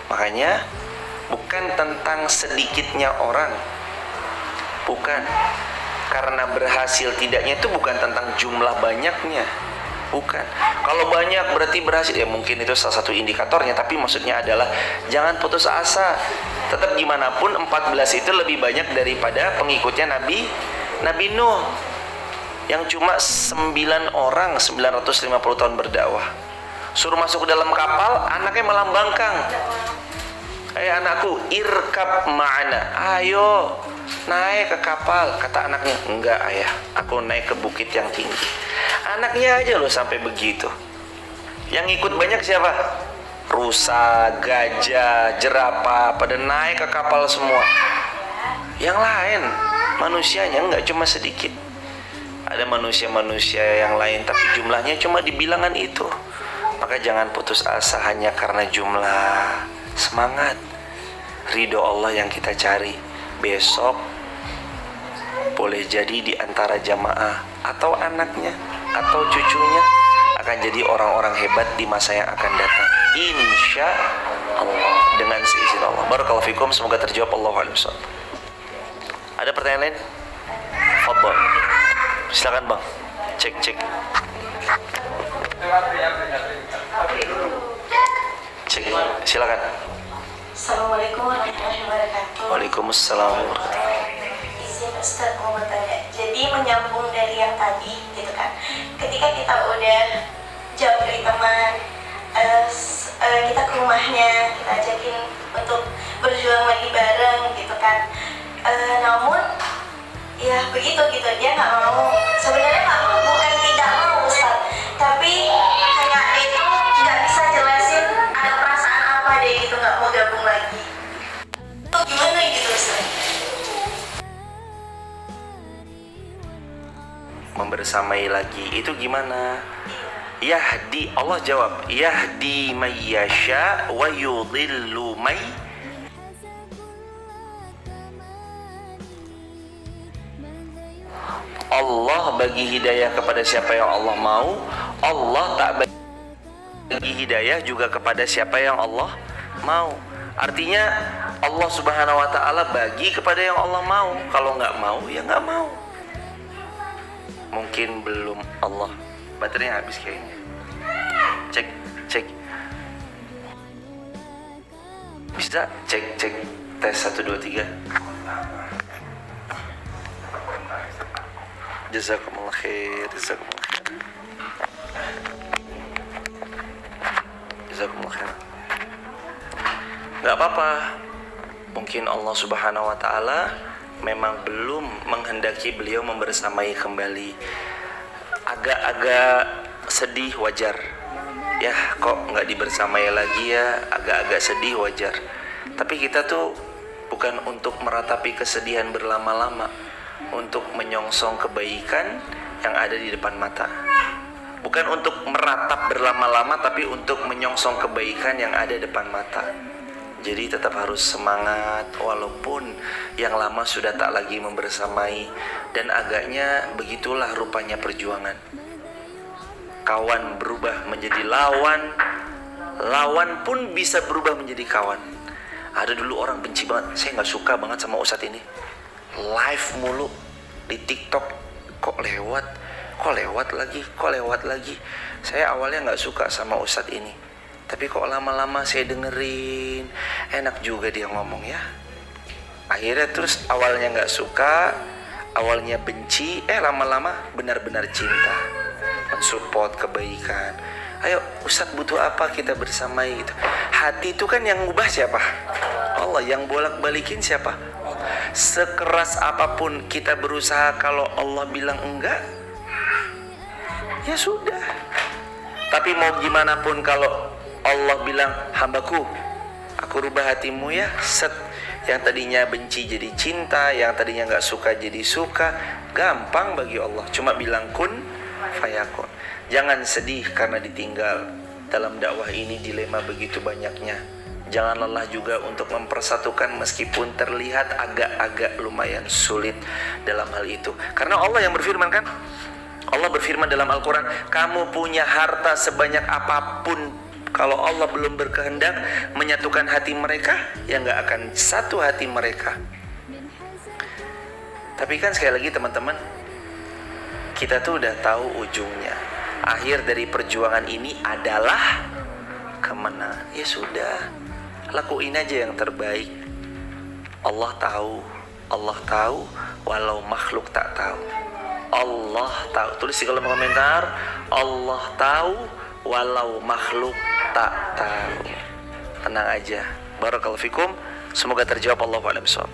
Makanya bukan tentang sedikitnya orang, bukan, karena berhasil tidaknya itu bukan tentang jumlah banyaknya, bukan. Kalau banyak berarti berhasil, ya mungkin itu salah satu indikatornya, tapi maksudnya adalah jangan putus asa. Tetap gimana pun 14 itu lebih banyak daripada pengikutnya Nabi Nuh yang cuma 9 orang 950 tahun berdakwah. Suruh masuk ke dalam kapal, anaknya malah bangkang. Anakku, irkab ma'ana, ayo naik ke kapal. Kata anaknya, enggak ayah, aku naik ke bukit yang tinggi. Anaknya aja loh sampai begitu. Yang ikut banyak siapa? Rusa, gajah, jerapah, pada naik ke kapal semua. Yang lain manusianya enggak cuma sedikit. Ada manusia-manusia yang lain, tapi jumlahnya cuma di bilangan itu. Maka jangan putus asa hanya karena jumlah. Semangat, ridho Allah yang kita cari. Besok boleh jadi di antara jamaah atau anaknya atau cucunya akan jadi orang-orang hebat di masa yang akan datang, insya Allah, dengan seizin Allah. Barakallahu fikum, semoga terjawab. Allahu a'lam bishawab. Ada pertanyaan lain? Fadhol, silakan bang. Cek. Silakan. Assalamualaikum warahmatullahi wabarakatuh. Waalaikumsalam warahmatullahi wabarakatuh. Izin Ustaz mau bertanya. Jadi menyambung dari yang tadi gitu kan. Ketika kita udah jauh dari teman, kita ke rumahnya, kita ajakin untuk berjuang lagi bareng gitu kan. Namun ya begitu gitu, dia nggak mau. Sebenarnya nggak mau, bukan tidak mau Ustaz, tapi kayak itu nggak bisa jelasin ada perasaan apa deh gitu, nggak mau gabung lagi. Itu gimana gitu Ustaz? Membersamai lagi itu gimana? Yahdi, Allah jawab, yahdi may yasha wa yudhillu may. Allah bagi hidayah kepada siapa yang Allah mau. Allah tak bagi hidayah juga kepada siapa yang Allah mau. Artinya Allah subhanahu wa ta'ala bagi kepada yang Allah mau. Kalau nggak mau, ya nggak mau. Mungkin belum Allah, baterainya habis kayaknya. Cek. Bisa cek tes 1 2 3. Jazakumullah khair. Gak apa-apa. Mungkin Allah subhanahu wa ta'ala memang belum menghendaki beliau membersamai kembali. Agak-agak sedih, wajar. Ya kok gak dibersamai lagi ya, agak-agak sedih, wajar. Tapi kita tuh bukan untuk meratapi kesedihan berlama-lama, untuk menyongsong kebaikan yang ada di depan mata. Bukan untuk meratap berlama-lama, tapi untuk menyongsong kebaikan yang ada di depan mata. Jadi tetap harus semangat walaupun yang lama sudah tak lagi membersamai. Dan agaknya begitulah rupanya perjuangan. Kawan berubah menjadi lawan, lawan pun bisa berubah menjadi kawan. Ada dulu orang benci banget, saya gak suka banget sama ustadz ini, live mulu di TikTok, kok lewat lagi. Saya awalnya gak suka sama ustadz ini, tapi kok lama-lama saya dengerin, enak juga dia ngomong ya. Akhirnya terus awalnya gak suka, awalnya benci, lama-lama benar-benar cinta, mensupport kebaikan. Ayo ustadz butuh apa, kita bersamai gitu. Hati itu kan yang ngubah siapa? Allah. Yang bolak-balikin siapa? Sekeras apapun kita berusaha, kalau Allah bilang enggak, ya sudah. Tapi mau gimana pun kalau Allah bilang, hambaku, aku rubah hatimu ya, set. Yang tadinya benci jadi cinta, yang tadinya gak suka jadi suka. Gampang bagi Allah, cuma bilang kun fayakun. Jangan sedih karena ditinggal. Dalam dakwah ini dilema begitu banyaknya. Jangan lelah juga untuk mempersatukan meskipun terlihat agak-agak lumayan sulit dalam hal itu. Karena Allah yang berfirman kan? Allah berfirman dalam Al-Quran, kamu punya harta sebanyak apapun, kalau Allah belum berkehendak menyatukan hati mereka, ya nggak akan satu hati mereka. Tapi kan sekali lagi teman-teman, kita tuh udah tahu ujungnya. Akhir dari perjuangan ini adalah kemenangan. Ya sudah, lakuin aja yang terbaik. Allah tahu walau makhluk tak tahu. Allah tahu. Tulis di kolom komentar, Allah tahu walau makhluk tak tahu. Tenang aja. Barakallahu fikum. Semoga terjawab. Allahu a'lam bishawab.